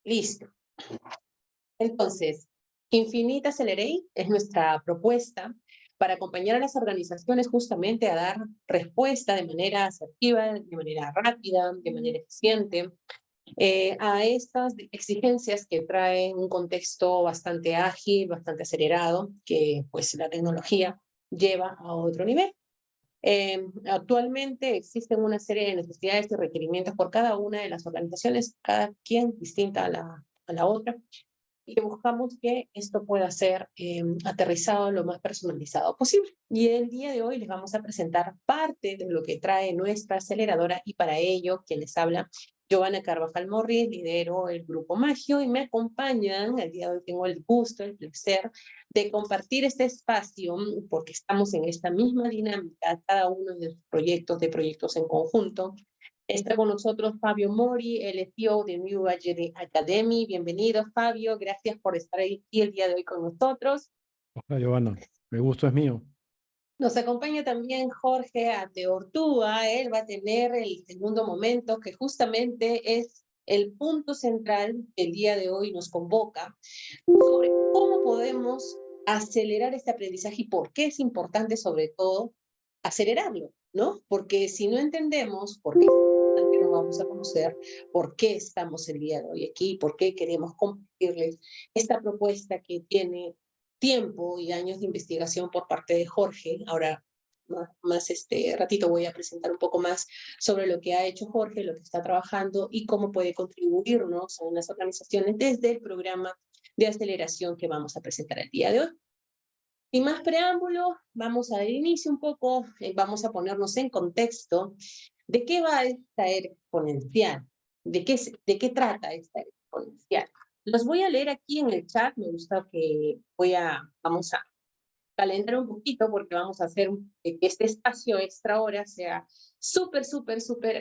Listo. Entonces, Infinite Accelerate es nuestra propuesta para acompañar a las organizaciones justamente a dar respuesta de manera asertiva, de manera rápida, de manera eficiente, a estas exigencias que trae un contexto bastante ágil, bastante acelerado, que pues la tecnología lleva a otro nivel. Actualmente existen una serie de necesidades y requerimientos por cada una de las organizaciones, cada quien distinta a la otra, y que buscamos que esto pueda ser aterrizado lo más personalizado posible. Y el día de hoy les vamos a presentar parte de lo que trae nuestra aceleradora y para ello quien les habla, Giovanna Carvajal Morris, lidero el Grupo Magio y me acompañan, el día de hoy tengo el gusto, el placer de compartir este espacio porque estamos en esta misma dinámica, cada uno de los proyectos en conjunto. Está con nosotros Fabio Mori, el CEO de New Academy. Bienvenido, Fabio. Gracias por estar aquí el día de hoy con nosotros. Hola, Giovanna. El gusto es mío. Nos acompaña también Jorge Ateortúa. Él va a tener el segundo momento, que justamente es el punto central que el día de hoy nos convoca, sobre cómo podemos acelerar este aprendizaje y por qué es importante, sobre todo, acelerarlo, ¿no? Porque si no entendemos por qué no vamos a conocer por qué estamos el día de hoy aquí, por qué queremos compartirles esta propuesta que tiene tiempo y años de investigación por parte de Jorge. Ahora, más este ratito voy a presentar un poco más sobre lo que ha hecho Jorge, lo que está trabajando y cómo puede contribuirnos en las organizaciones desde el programa de aceleración que vamos a presentar el día de hoy. Sin más preámbulo, vamos al inicio un poco, vamos a ponernos en contexto de qué va esta era exponencial, de qué trata esta era exponencial. Los voy a leer aquí en el chat, me gusta que vamos a calentar un poquito porque vamos a hacer que este espacio extra hora sea súper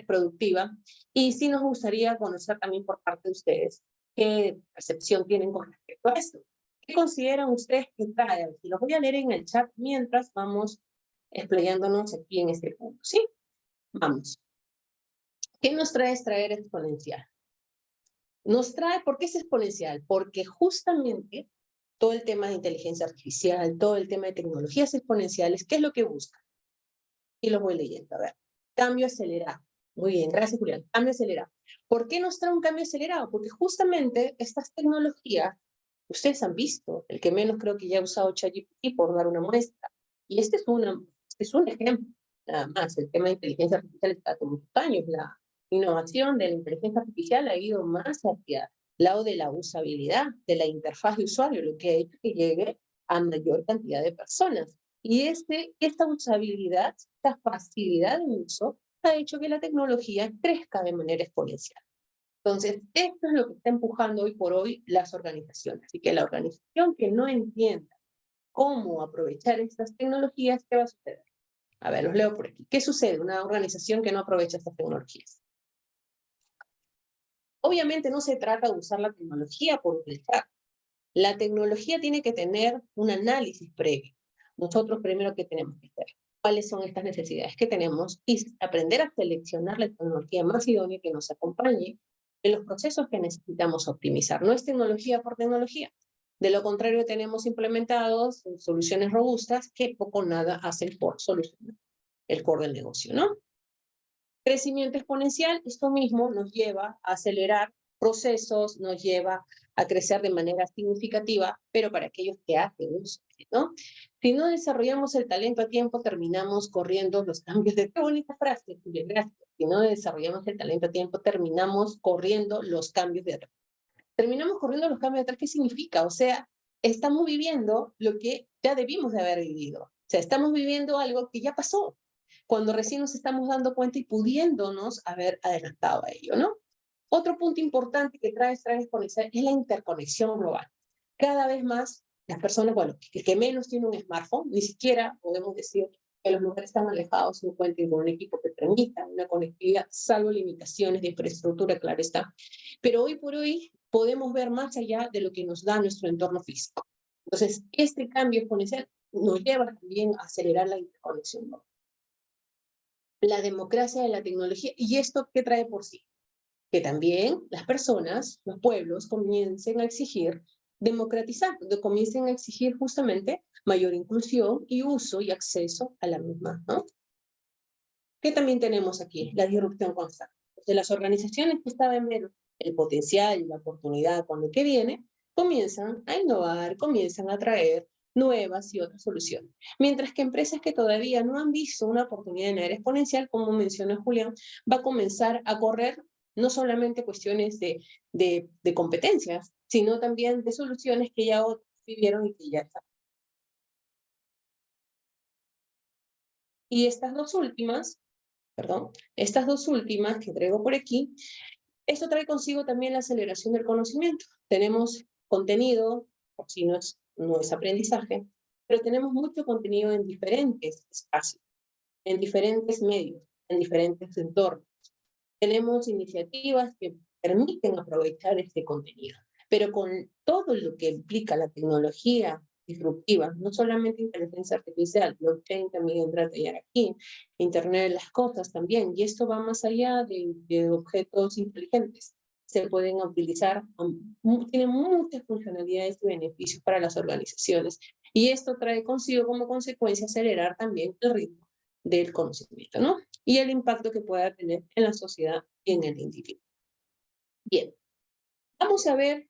productiva y sí nos gustaría conocer también por parte de ustedes qué percepción tienen con respecto a esto. ¿Qué consideran ustedes que trae? Y los voy a leer en el chat mientras vamos explayándonos aquí en este punto, ¿sí? Vamos. ¿Qué nos trae esta era exponencial? Nos trae, ¿por qué es exponencial? Porque justamente todo el tema de inteligencia artificial, todo el tema de tecnologías exponenciales, ¿qué es lo que busca? Y lo voy leyendo, a ver. Cambio acelerado. Muy bien, gracias, Julián. Cambio acelerado. ¿Por qué nos trae un cambio acelerado? Porque justamente estas tecnologías, ustedes han visto, el que menos creo que ya ha usado ChatGPT por dar una muestra, y este es un ejemplo, nada más. El tema de inteligencia artificial está con muchos años. La innovación de la inteligencia artificial ha ido más hacia el lado de la usabilidad, de la interfaz de usuario, lo que ha hecho que llegue a mayor cantidad de personas. Y esta usabilidad, esta facilidad de uso, ha hecho que la tecnología crezca de manera exponencial. Entonces, esto es lo que está empujando hoy por hoy las organizaciones. Así que la organización que no entienda cómo aprovechar estas tecnologías, ¿qué va a suceder? A ver, los leo por aquí. ¿Qué sucede? Una organización que no aprovecha estas tecnologías. Obviamente no se trata de usar la tecnología por utilizar. La tecnología tiene que tener un análisis previo. Nosotros primero, ¿qué tenemos que hacer? ¿Cuáles son estas necesidades que tenemos? Y aprender a seleccionar la tecnología más idónea que nos acompañe en los procesos que necesitamos optimizar. No es tecnología por tecnología. De lo contrario, tenemos implementados soluciones robustas que poco o nada hacen por solucionar el core del negocio, ¿no? Crecimiento exponencial, esto mismo nos lleva a acelerar procesos, nos lleva a crecer de manera significativa, pero para aquellos que hacen uso, ¿no? Si no desarrollamos el talento a tiempo, terminamos corriendo los cambios de... Qué bonita frase, Julia, gracias. Si no desarrollamos el talento a tiempo, terminamos corriendo los cambios de atrás. Terminamos corriendo los cambios de atrás, ¿qué significa? O sea, estamos viviendo lo que ya debimos de haber vivido. O sea, estamos viviendo algo que ya pasó, cuando recién nos estamos dando cuenta y pudiéndonos haber adelantado a ello, ¿no? Otro punto importante que trae exponencial es la interconexión global. Cada vez más las personas, bueno, el que menos tiene un smartphone, ni siquiera podemos decir que los lugares tan alejados no cuenten con un equipo que permita una conectividad, salvo limitaciones de infraestructura, claro está. Pero hoy por hoy podemos ver más allá de lo que nos da nuestro entorno físico. Entonces, este cambio exponencial nos lleva también a acelerar la interconexión global. La democracia de la tecnología. ¿Y esto qué trae por sí? que también las personas, los pueblos, comiencen a exigir democratizar, comiencen a exigir justamente mayor inclusión y uso y acceso a la misma, ¿no? ¿Qué también tenemos aquí? La disrupción constante. De las organizaciones que estaban viendo el potencial y la oportunidad con lo que viene, comienzan a innovar, comienzan a traer nuevas y otras soluciones. Mientras que empresas que todavía no han visto una oportunidad de manera exponencial, como mencionó Julián, va a comenzar a correr no solamente cuestiones de competencias, sino también de soluciones que ya otros vivieron y que ya están. Y estas dos últimas que traigo por aquí, esto trae consigo también la aceleración del conocimiento. Tenemos contenido, por si no es aprendizaje, pero tenemos mucho contenido en diferentes espacios, en diferentes medios, en diferentes entornos. Tenemos iniciativas que permiten aprovechar este contenido, pero con todo lo que implica la tecnología disruptiva, no solamente inteligencia artificial, blockchain también entra a tallar aquí, Internet de las cosas también, y esto va más allá de objetos inteligentes. Se pueden utilizar, tienen muchas funcionalidades y beneficios para las organizaciones, y esto trae consigo como consecuencia acelerar también el ritmo del conocimiento, ¿no? Y el impacto que pueda tener en la sociedad y en el individuo. Bien, vamos a ver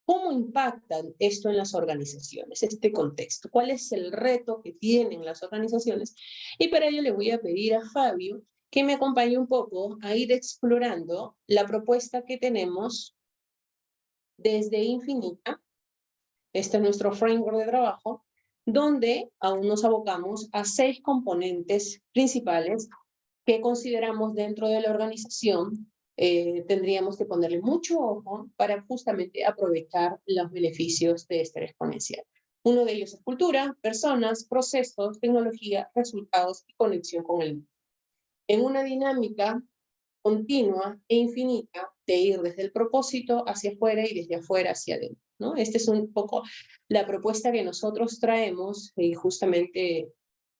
cómo impacta esto en las organizaciones, este contexto, cuál es el reto que tienen las organizaciones. Y para ello le voy a pedir a Fabio que me acompañe un poco a ir explorando la propuesta que tenemos desde Infinita. Este es nuestro framework de trabajo, donde aún nos abocamos a 6 componentes principales que consideramos dentro de la organización tendríamos que ponerle mucho ojo para justamente aprovechar los beneficios de este exponencial. Uno de ellos es cultura, personas, procesos, tecnología, resultados y conexión con el mundo. En una dinámica continua e infinita de ir desde el propósito hacia afuera y desde afuera hacia adentro, ¿no? Esta es un poco la propuesta que nosotros traemos y justamente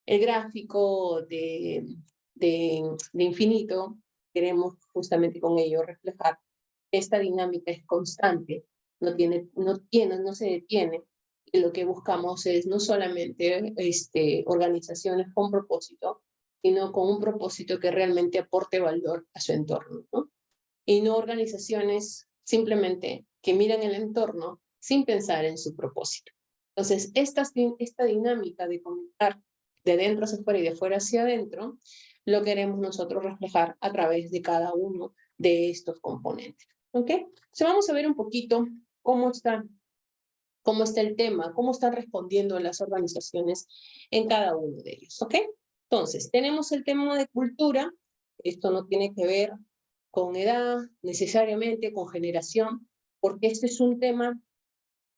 el gráfico de infinito, queremos justamente con ello reflejar esta dinámica es constante, no se detiene, y lo que buscamos es no solamente organizaciones con propósito, sino con un propósito que realmente aporte valor a su entorno, ¿no? Y no organizaciones simplemente que miran el entorno sin pensar en su propósito. Entonces, esta dinámica de conectar de dentro hacia afuera y de afuera hacia adentro, lo queremos nosotros reflejar a través de cada uno de estos componentes. ¿Ok? Entonces vamos a ver un poquito cómo está el tema, cómo están respondiendo las organizaciones en cada uno de ellos. ¿Ok? Entonces, tenemos el tema de cultura. Esto no tiene que ver con edad, necesariamente, con generación, porque este es un tema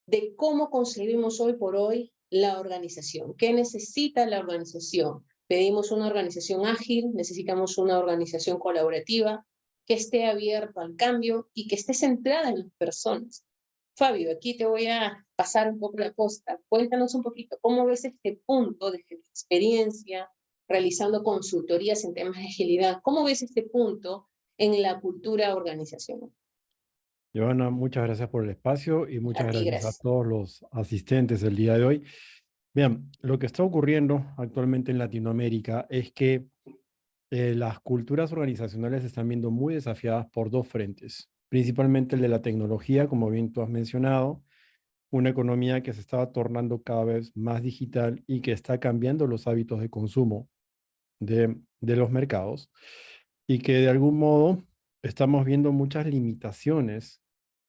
de cómo concebimos hoy por hoy la organización. ¿Qué necesita la organización? Pedimos una organización ágil, necesitamos una organización colaborativa, que esté abierta al cambio y que esté centrada en las personas. Fabio, aquí te voy a pasar un poco la posta. Cuéntanos un poquito cómo ves este punto de experiencia realizando consultorías en temas de agilidad. ¿Cómo ves este punto en la cultura organizacional? Giovanna, muchas gracias por el espacio y A muchas ti, gracias a gracias. todos los asistentes del día de hoy. Bien, lo que está ocurriendo actualmente en Latinoamérica es que las culturas organizacionales se están viendo muy desafiadas por dos frentes, principalmente el de la tecnología, como bien tú has mencionado, una economía que se está tornando cada vez más digital y que está cambiando los hábitos de consumo de los mercados y que de algún modo estamos viendo muchas limitaciones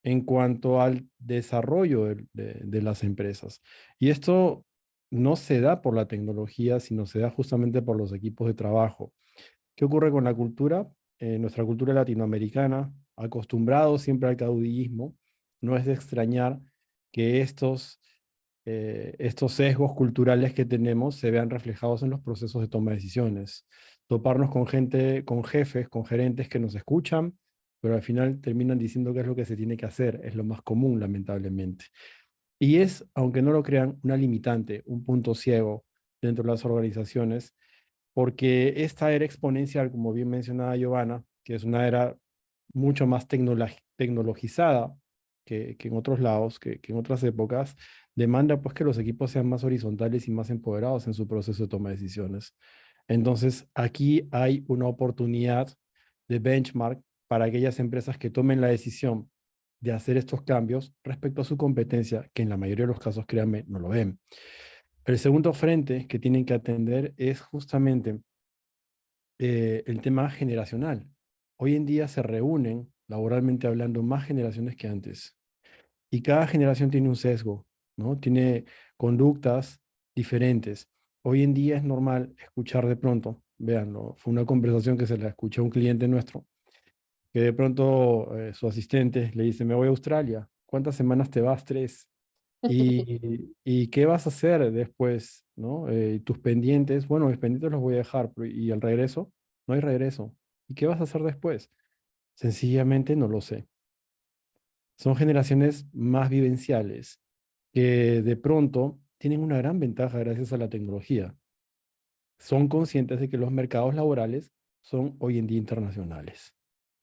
en cuanto al desarrollo de las empresas. Y esto no se da por la tecnología, sino se da justamente por los equipos de trabajo. ¿Qué ocurre con la cultura? Nuestra cultura latinoamericana, acostumbrado siempre al caudillismo, no es de extrañar que estos sesgos culturales que tenemos se vean reflejados en los procesos de toma de decisiones. Toparnos con gente, con jefes, con gerentes que nos escuchan, pero al final terminan diciendo qué es lo que se tiene que hacer. Es lo más común, lamentablemente. Y es, aunque no lo crean, una limitante, un punto ciego dentro de las organizaciones, porque esta era exponencial, como bien mencionaba Giovanna, que es una era mucho más tecnologizada que en otros lados, que en otras épocas, demanda pues que los equipos sean más horizontales y más empoderados en su proceso de toma de decisiones. Entonces, aquí hay una oportunidad de benchmark para aquellas empresas que tomen la decisión de hacer estos cambios respecto a su competencia, que en la mayoría de los casos, créanme, no lo ven. El segundo frente que tienen que atender es justamente el tema generacional. Hoy en día se reúnen, laboralmente hablando, más generaciones que antes. Y cada generación tiene un sesgo, ¿no? Tiene conductas diferentes. Hoy en día es normal escuchar de pronto, véanlo, fue una conversación que se la escuché a un cliente nuestro, que de pronto su asistente le dice, me voy a Australia, ¿cuántas semanas te vas? 3. ¿Y qué vas a hacer después, no? Tus pendientes, bueno, mis pendientes los voy a dejar, ¿y el regreso? No hay regreso. ¿Y qué vas a hacer después? Sencillamente no lo sé. Son generaciones más vivenciales que de pronto tienen una gran ventaja gracias a la tecnología. Son conscientes de que los mercados laborales son hoy en día internacionales.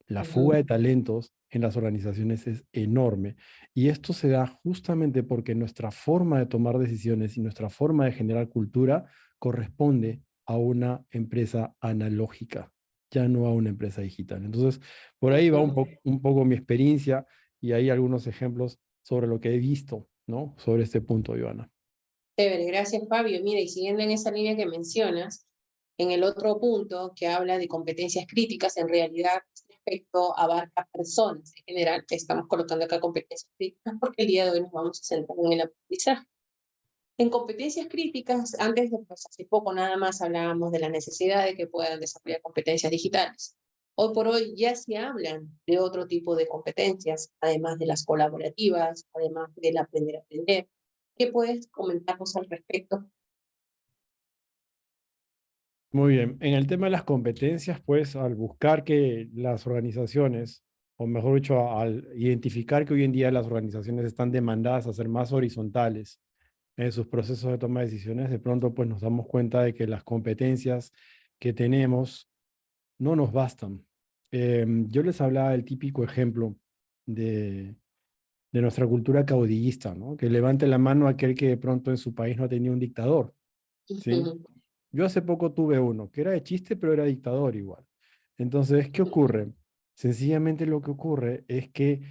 La fuga Ujú. de talentos en las organizaciones es enorme y esto se da justamente porque nuestra forma de tomar decisiones y nuestra forma de generar cultura corresponde a una empresa analógica, ya no a una empresa digital. Entonces, por ahí va Ujú. un poco mi experiencia y hay algunos ejemplos sobre lo que he visto, ¿no? Sobre este punto, Ivana. Chévere, gracias Fabio. Mira, y siguiendo en esa línea que mencionas, en el otro punto que habla de competencias críticas, en realidad este aspecto abarca personas en general. Estamos colocando acá competencias críticas porque el día de hoy nos vamos a centrar en el aprendizaje. En competencias críticas, antes de, pues, hace poco nada más hablábamos de la necesidad de que puedan desarrollar competencias digitales. Hoy por hoy ya se hablan de otro tipo de competencias, además de las colaborativas, además del aprender a aprender. ¿Qué puedes comentarnos al respecto? Muy bien. En el tema de las competencias, pues al buscar que las organizaciones, o mejor dicho, al identificar que hoy en día las organizaciones están demandadas a ser más horizontales en sus procesos de toma de decisiones, de pronto pues nos damos cuenta de que las competencias que tenemos no nos bastan. Yo les hablaba del típico ejemplo de, de nuestra cultura caudillista, ¿no? Que levante la mano aquel que de pronto en su país no tenía un dictador, ¿sí? Ujú, Yo hace poco tuve uno, que era de chiste, pero era dictador igual. Entonces, ¿qué ocurre? Sencillamente lo que ocurre es que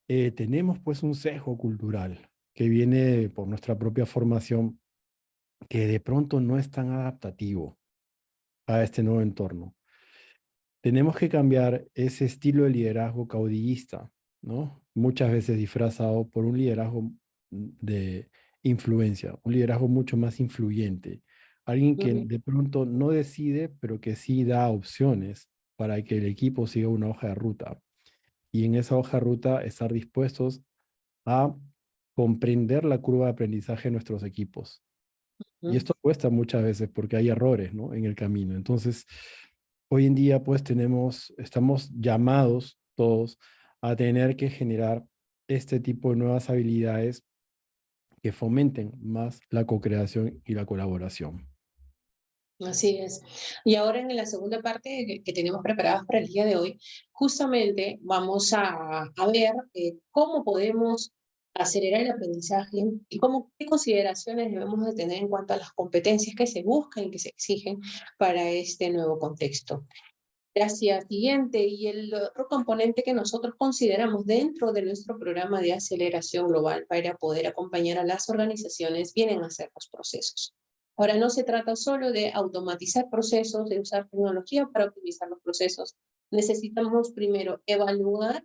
tenemos pues un sesgo cultural que viene por nuestra propia formación, que de pronto no es tan adaptativo a este nuevo entorno. Tenemos que cambiar ese estilo de liderazgo caudillista, ¿no? Muchas veces disfrazado por un liderazgo de influencia, un liderazgo mucho más influyente. Alguien que ujú, de pronto no decide, pero que sí da opciones para que el equipo siga una hoja de ruta. Y en esa hoja de ruta estar dispuestos a comprender la curva de aprendizaje de nuestros equipos. Y ujú. esto cuesta muchas veces porque hay errores, ¿no? En el camino. Entonces, hoy en día, pues estamos llamados todos a tener que generar este tipo de nuevas habilidades que fomenten más la co-creación y la colaboración. Así es. Y ahora en la segunda parte que tenemos preparadas para el día de hoy, justamente vamos a ver cómo podemos acelerar el aprendizaje y cómo, qué consideraciones debemos de tener en cuanto a las competencias que se buscan y que se exigen para este nuevo contexto. Gracias. Siguiente, y el otro componente que nosotros consideramos dentro de nuestro programa de aceleración global para poder acompañar a las organizaciones vienen a ser los procesos. Ahora, no se trata solo de automatizar procesos, de usar tecnología para optimizar los procesos. Necesitamos primero evaluar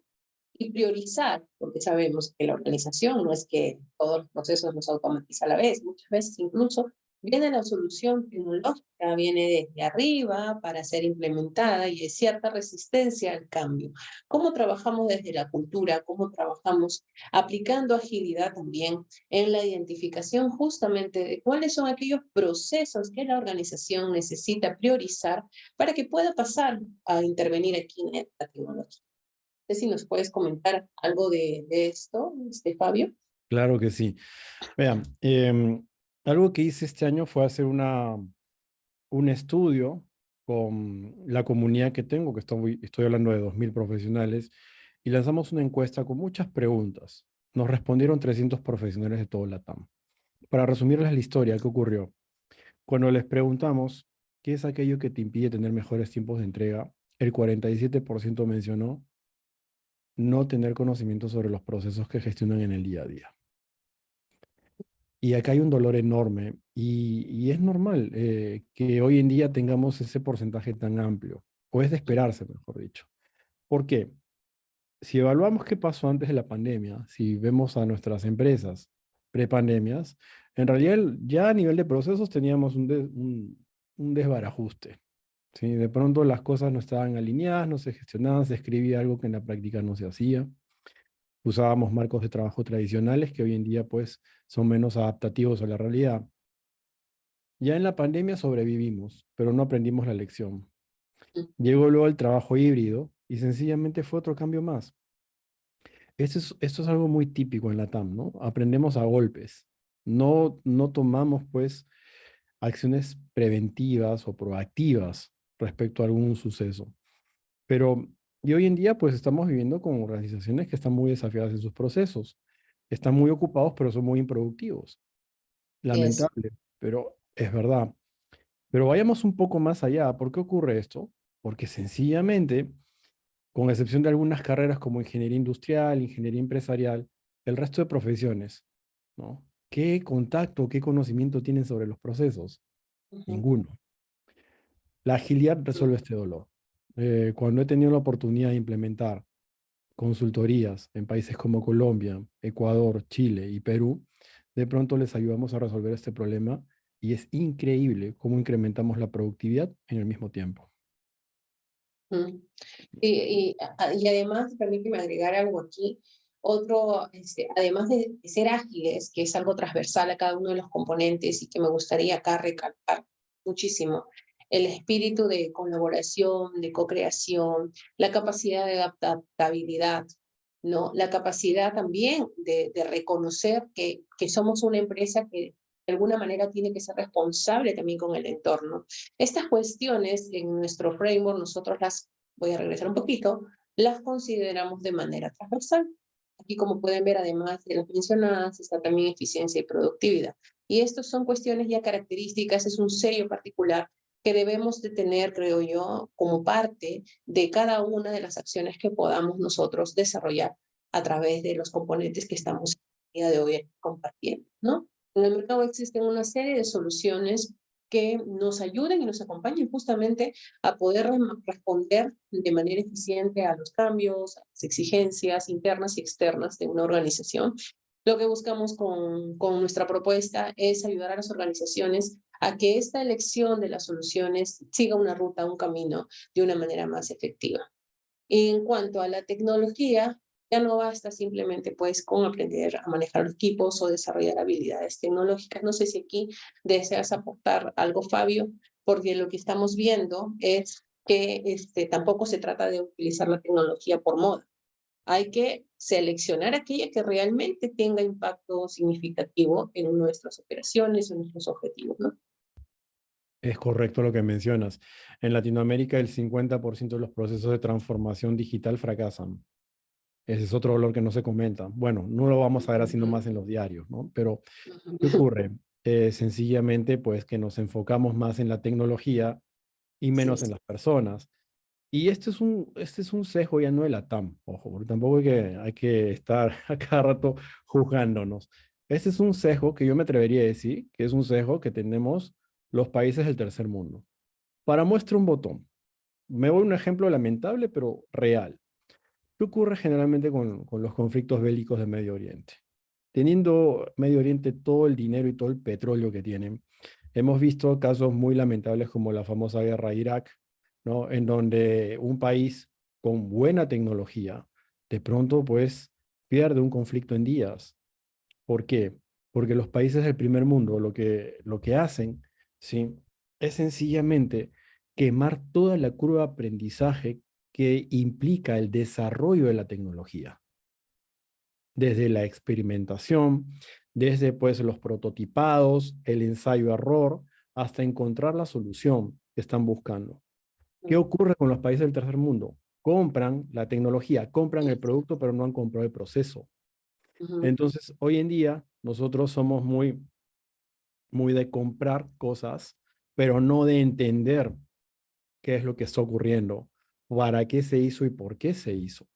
y priorizar, porque sabemos que la organización no es que todos los procesos los automatiza a la vez, muchas veces incluso viene la solución tecnológica, viene desde arriba para ser implementada y hay cierta resistencia al cambio. ¿Cómo trabajamos desde la cultura? ¿Cómo trabajamos aplicando agilidad también en la identificación justamente de cuáles son aquellos procesos que la organización necesita priorizar para que pueda pasar a intervenir aquí en la tecnología? Sé si nos puedes comentar algo de esto, Fabio. Claro que sí. Vean, algo que hice este año fue hacer un estudio con la comunidad que tengo, que estoy hablando de 2.000 profesionales, y lanzamos una encuesta con muchas preguntas. Nos respondieron 300 profesionales de todo Latam. Para resumirles la historia, ¿qué ocurrió? Cuando les preguntamos qué es aquello que te impide tener mejores tiempos de entrega, el 47% mencionó no tener conocimiento sobre los procesos que gestionan en el día a día. Y acá hay un dolor enorme y es normal que hoy en día tengamos ese porcentaje tan amplio, o es de esperarse, mejor dicho. ¿Por qué? Si evaluamos qué pasó antes de la pandemia, si vemos a nuestras empresas prepandemias, en realidad ya a nivel de procesos teníamos un desbarajuste. ¿Sí? De pronto las cosas no estaban alineadas, no se gestionaban, se escribía algo que en la práctica no se hacía. Usábamos marcos de trabajo tradicionales que hoy en día pues son menos adaptativos a la realidad. Ya en la pandemia sobrevivimos, pero no aprendimos la lección. Llegó luego el trabajo híbrido y sencillamente fue otro cambio más. Esto es algo muy típico en la TAM, ¿no? Aprendemos a golpes. No tomamos pues acciones preventivas o proactivas respecto a algún suceso. Pero y hoy en día pues estamos viviendo con organizaciones que están muy desafiadas en sus procesos. Están muy ocupados, pero son muy improductivos. Es. Lamentable, pero es verdad. Pero vayamos un poco más allá. ¿Por qué ocurre esto? Porque sencillamente, con excepción de algunas carreras como ingeniería industrial, ingeniería empresarial, el resto de profesiones, ¿no? ¿Qué contacto, qué conocimiento tienen sobre los procesos? Ujú, Ninguno. La agilidad resuelve este dolor. Cuando he tenido la oportunidad de implementar consultorías en países como Colombia, Ecuador, Chile y Perú, de pronto les ayudamos a resolver este problema y es increíble cómo incrementamos la productividad en el mismo tiempo. ujú. Y además, permíteme agregar algo aquí. Otro, además de ser ágiles, que es algo transversal a cada uno de los componentes y que me gustaría acá recalcar muchísimo, el espíritu de colaboración, de co-creación, la capacidad de adaptabilidad, ¿no? La capacidad también de reconocer que somos una empresa que de alguna manera tiene que ser responsable también con el entorno. Estas cuestiones en nuestro framework nosotros las, voy a regresar un poquito, las consideramos de manera transversal. Aquí, como pueden ver, además de las mencionadas, está también eficiencia y productividad. Y estas son cuestiones ya características, es un sello particular que debemos de tener, creo yo, como parte de cada una de las acciones que podamos nosotros desarrollar a través de los componentes que estamos el día de hoy compartiendo, ¿no? En el mercado existen una serie de soluciones que nos ayuden y nos acompañen justamente a poder responder de manera eficiente a los cambios, a las exigencias internas y externas de una organización. Lo que buscamos con nuestra propuesta es ayudar a las organizaciones a que esta elección de las soluciones siga una ruta, un camino de una manera más efectiva. En cuanto a la tecnología, ya no basta simplemente pues con aprender a manejar los equipos o desarrollar habilidades tecnológicas. No sé si aquí deseas aportar algo, Fabio, porque lo que estamos viendo es que tampoco se trata de utilizar la tecnología por moda. Hay que seleccionar aquella que realmente tenga impacto significativo en nuestras operaciones, en nuestros objetivos, ¿no? Es correcto lo que mencionas. En Latinoamérica el 50% de los procesos de transformación digital fracasan. Ese es otro dolor que no se comenta. Bueno, no lo vamos a ver haciendo Ujú, más en los diarios, ¿no? Pero, ¿qué ujú. ocurre? Sencillamente, pues que nos enfocamos más en la tecnología y Así menos en es. las personas. Y este es un sesgo ya no de la TAM, ojo, porque tampoco hay que estar a cada rato juzgándonos. Este es un sesgo que yo me atrevería a decir que es un sesgo que tenemos los países del tercer mundo. Para muestra un botón. Me voy a un ejemplo lamentable, pero real. ¿Qué ocurre generalmente con los conflictos bélicos de Medio Oriente? Teniendo Medio Oriente todo el dinero y todo el petróleo que tienen, hemos visto casos muy lamentables como la famosa guerra de Irak, ¿no? En donde un país con buena tecnología de pronto pues pierde un conflicto en días. ¿Por qué? Porque los países del primer mundo lo que hacen, ¿sí? Es sencillamente quemar toda la curva de aprendizaje que implica el desarrollo de la tecnología, desde la experimentación, desde pues los prototipados, el ensayo-error, hasta encontrar la solución que están buscando. ¿Qué ocurre con los países del tercer mundo? Compran la tecnología, compran el producto, pero no han comprado el proceso. Ujú, Entonces, hoy en día, nosotros somos muy de comprar cosas, pero no de entender qué es lo que está ocurriendo, para qué se hizo y por qué se hizo.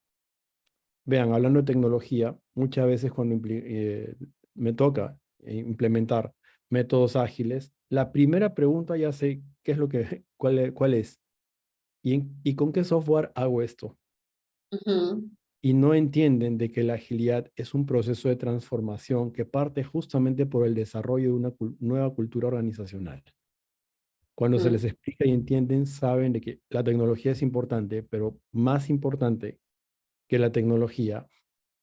Vean, hablando de tecnología, muchas veces cuando me toca implementar métodos ágiles, la primera pregunta ya sé qué es lo que, cuál es y con qué software hago esto. ujú, Y no entienden de que la agilidad es un proceso de transformación que parte justamente por el desarrollo de una nueva cultura organizacional. Cuando se ujú, les explica y entienden, saben de que la tecnología es importante, pero más importante que la tecnología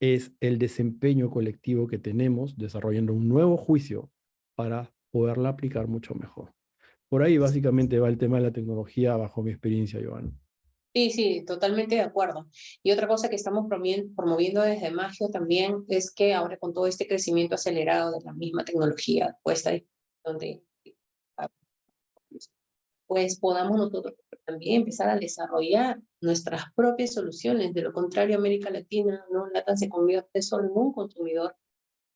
es el desempeño colectivo que tenemos desarrollando un nuevo juicio para poderla aplicar mucho mejor. Por ahí básicamente va el tema de la tecnología bajo mi experiencia, Joan. sí, sí, totalmente de acuerdo. Y otra cosa que estamos promoviendo desde Magio también es que ahora con todo este crecimiento acelerado de la misma tecnología puesta ahí, donde pues podamos nosotros también empezar a desarrollar nuestras propias soluciones. De lo contrario, América Latina, ¿no? LATAM se convierte solo en un consumidor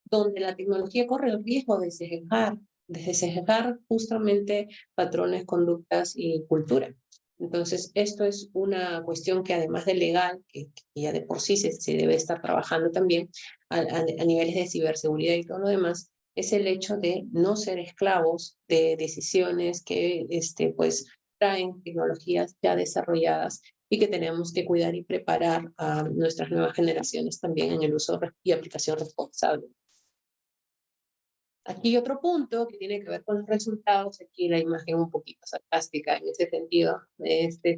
donde la tecnología corre el riesgo de sesgar justamente patrones, conductas y cultura. Entonces, esto es una cuestión que además de legal, que ya de por sí se debe estar trabajando también a niveles de ciberseguridad y todo lo demás, es el hecho de no ser esclavos de decisiones que pues, traen tecnologías ya desarrolladas y que tenemos que cuidar y preparar a nuestras nuevas generaciones también en el uso y aplicación responsable. Aquí otro punto que tiene que ver con los resultados, aquí la imagen un poquito sarcástica en ese sentido,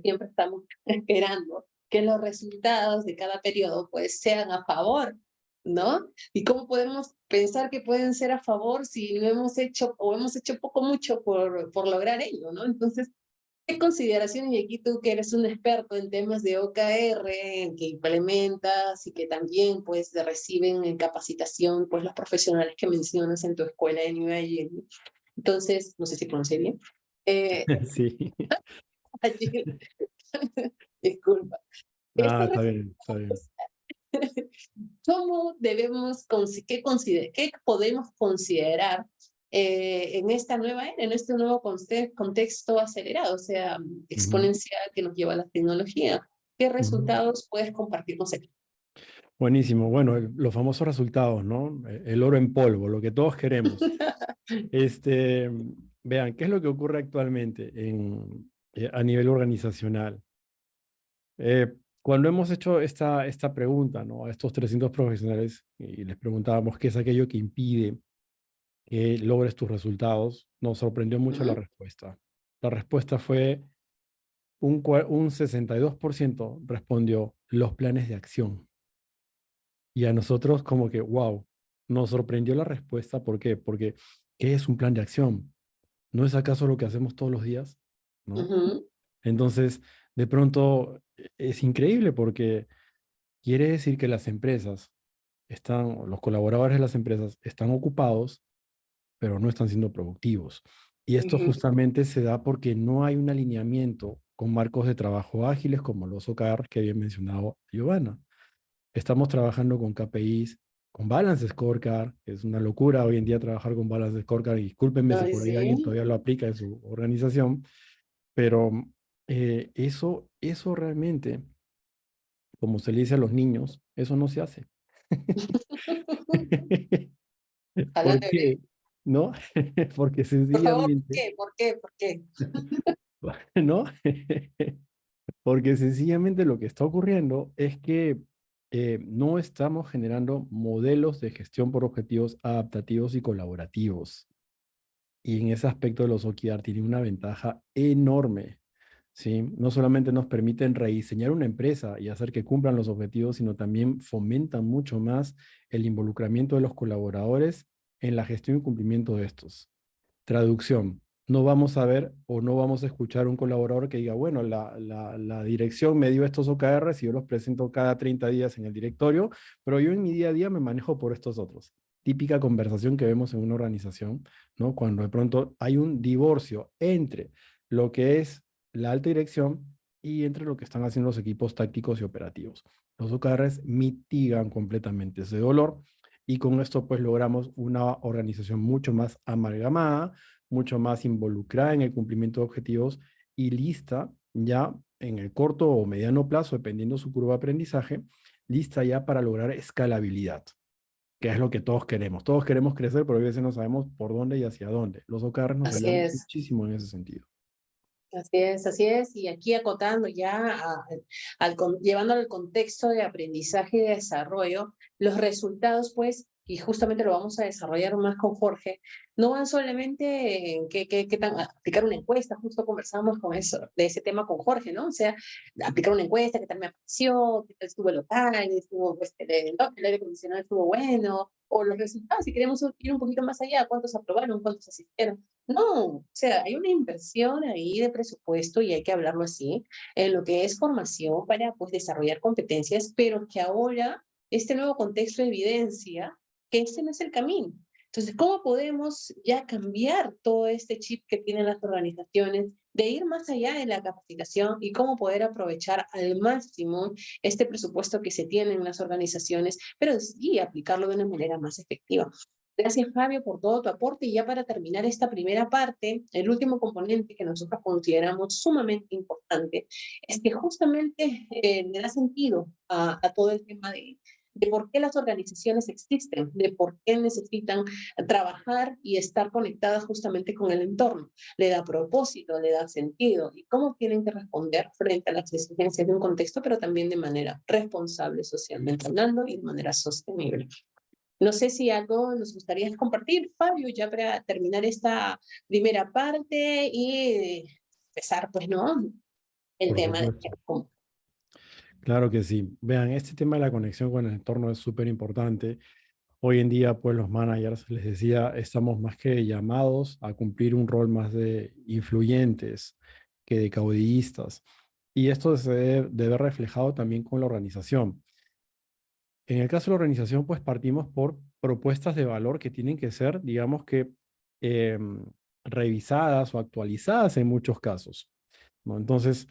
siempre estamos esperando que los resultados de cada periodo pues sean a favor, ¿no? ¿Y cómo podemos pensar que pueden ser a favor si no hemos hecho o hemos hecho poco mucho por lograr ello, ¿no? Entonces, ¿qué consideración, y aquí tú que eres un experto en temas de OKR, en que implementas y que también pues reciben en capacitación pues los profesionales que mencionas en tu escuela de New Agile? Entonces, no sé si pronuncié bien. Eh, Sí. allí, disculpa. Ah, Estos está bien, está bien. resultados, ¿cómo debemos, qué podemos considerar en esta nueva era, en este nuevo contexto acelerado, o sea, Ujú, exponencial que nos lleva a la tecnología? ¿Qué ujú. resultados puedes compartir con nosotros? Buenísimo. Bueno, los famosos resultados, ¿no? El oro en polvo, lo que todos queremos. Este, vean, ¿qué es lo que ocurre actualmente a nivel organizacional? Cuando hemos hecho esta pregunta, ¿no? A estos 300 profesionales y les preguntábamos qué es aquello que impide que logres tus resultados, nos sorprendió mucho la Ujú, respuesta. La respuesta fue un 62% respondió los planes de acción. Y a nosotros como que, wow, nos sorprendió la respuesta. ¿Por qué? Porque, ¿qué es un plan de acción? ¿No es acaso lo que hacemos todos los días? ¿No? ujú, Entonces, de pronto es increíble porque quiere decir que las empresas los colaboradores de las empresas están ocupados, pero no están siendo productivos. Y esto ujú, justamente se da porque no hay un alineamiento con marcos de trabajo ágiles como los OKR que había mencionado Giovanna. Estamos trabajando con KPIs, con Balance Scorecard, que es una locura hoy en día trabajar con Balance Scorecard, y discúlpenme si ay, por ahí alguien sí. todavía lo aplica en su organización, pero eso realmente, como se le dice a los niños, eso no se hace. Ojalá ¿Por debería. qué? ¿No? Porque Por favor, ¿por sencillamente, qué? ¿Por qué? ¿Por qué? ¿no? Porque sencillamente lo que está ocurriendo es que no estamos generando modelos de gestión por objetivos adaptativos y colaborativos. Y en ese aspecto los OKR tienen una ventaja enorme. ¿Sí? No solamente nos permiten rediseñar una empresa y hacer que cumplan los objetivos, sino también fomentan mucho más el involucramiento de los colaboradores en la gestión y cumplimiento de estos. Traducción. No vamos a ver o no vamos a escuchar un colaborador que diga, bueno, la dirección me dio estos OKRs y yo los presento cada 30 días en el directorio, pero yo en mi día a día me manejo por estos otros. Típica conversación que vemos en una organización, ¿no? Cuando de pronto hay un divorcio entre lo que es la alta dirección y entre lo que están haciendo los equipos tácticos y operativos. Los OKRs mitigan completamente ese dolor y con esto pues logramos una organización mucho más amalgamada, mucho más involucrada en el cumplimiento de objetivos y lista ya en el corto o mediano plazo, dependiendo su curva de aprendizaje, lista ya para lograr escalabilidad, que es lo que todos queremos. Todos queremos crecer, pero a veces no sabemos por dónde y hacia dónde. Los OKRs nos Así ayudan es. muchísimo en ese sentido. Así es, y aquí acotando ya, llevándolo al contexto de aprendizaje y de desarrollo, los resultados, pues, y justamente lo vamos a desarrollar más con Jorge, no van solamente en qué tan, aplicar una encuesta, justo conversamos con eso, de ese tema con Jorge, ¿no? O sea, aplicar una encuesta, qué tal me pareció, qué tal estuvo el local, estuvo, pues, el aire acondicionado estuvo bueno, o los resultados, si queremos ir un poquito más allá, cuántos aprobaron, cuántos asistieron. No, o sea, hay una inversión ahí de presupuesto y hay que hablarlo así, en lo que es formación para pues desarrollar competencias, pero que ahora este nuevo contexto evidencia que ese no es el camino. Entonces, ¿cómo podemos ya cambiar todo este chip que tienen las organizaciones de ir más allá de la capacitación y cómo poder aprovechar al máximo este presupuesto que se tiene en las organizaciones, pero sí aplicarlo de una manera más efectiva? Gracias, Fabio, por todo tu aporte. Y ya para terminar esta primera parte, el último componente que nosotros consideramos sumamente importante es que justamente le da sentido a todo el tema de por qué las organizaciones existen, de por qué necesitan trabajar y estar conectadas justamente con el entorno. Le da propósito, le da sentido y cómo tienen que responder frente a las exigencias de un contexto, pero también de manera responsable socialmente hablando y de manera sostenible. No sé si algo nos gustaría compartir, Fabio, ya para terminar esta primera parte y empezar, pues, ¿no? El Por tema de supuesto. Claro que sí. Vean, este tema de la conexión con el entorno es súper importante. Hoy en día, pues los managers, les decía, estamos más que llamados a cumplir un rol más de influyentes que de caudillistas. Y esto se debe ver reflejado también con la organización. En el caso de la organización, pues partimos por propuestas de valor que tienen que ser, digamos que, em, revisadas o actualizadas en muchos casos, ¿no? Entonces,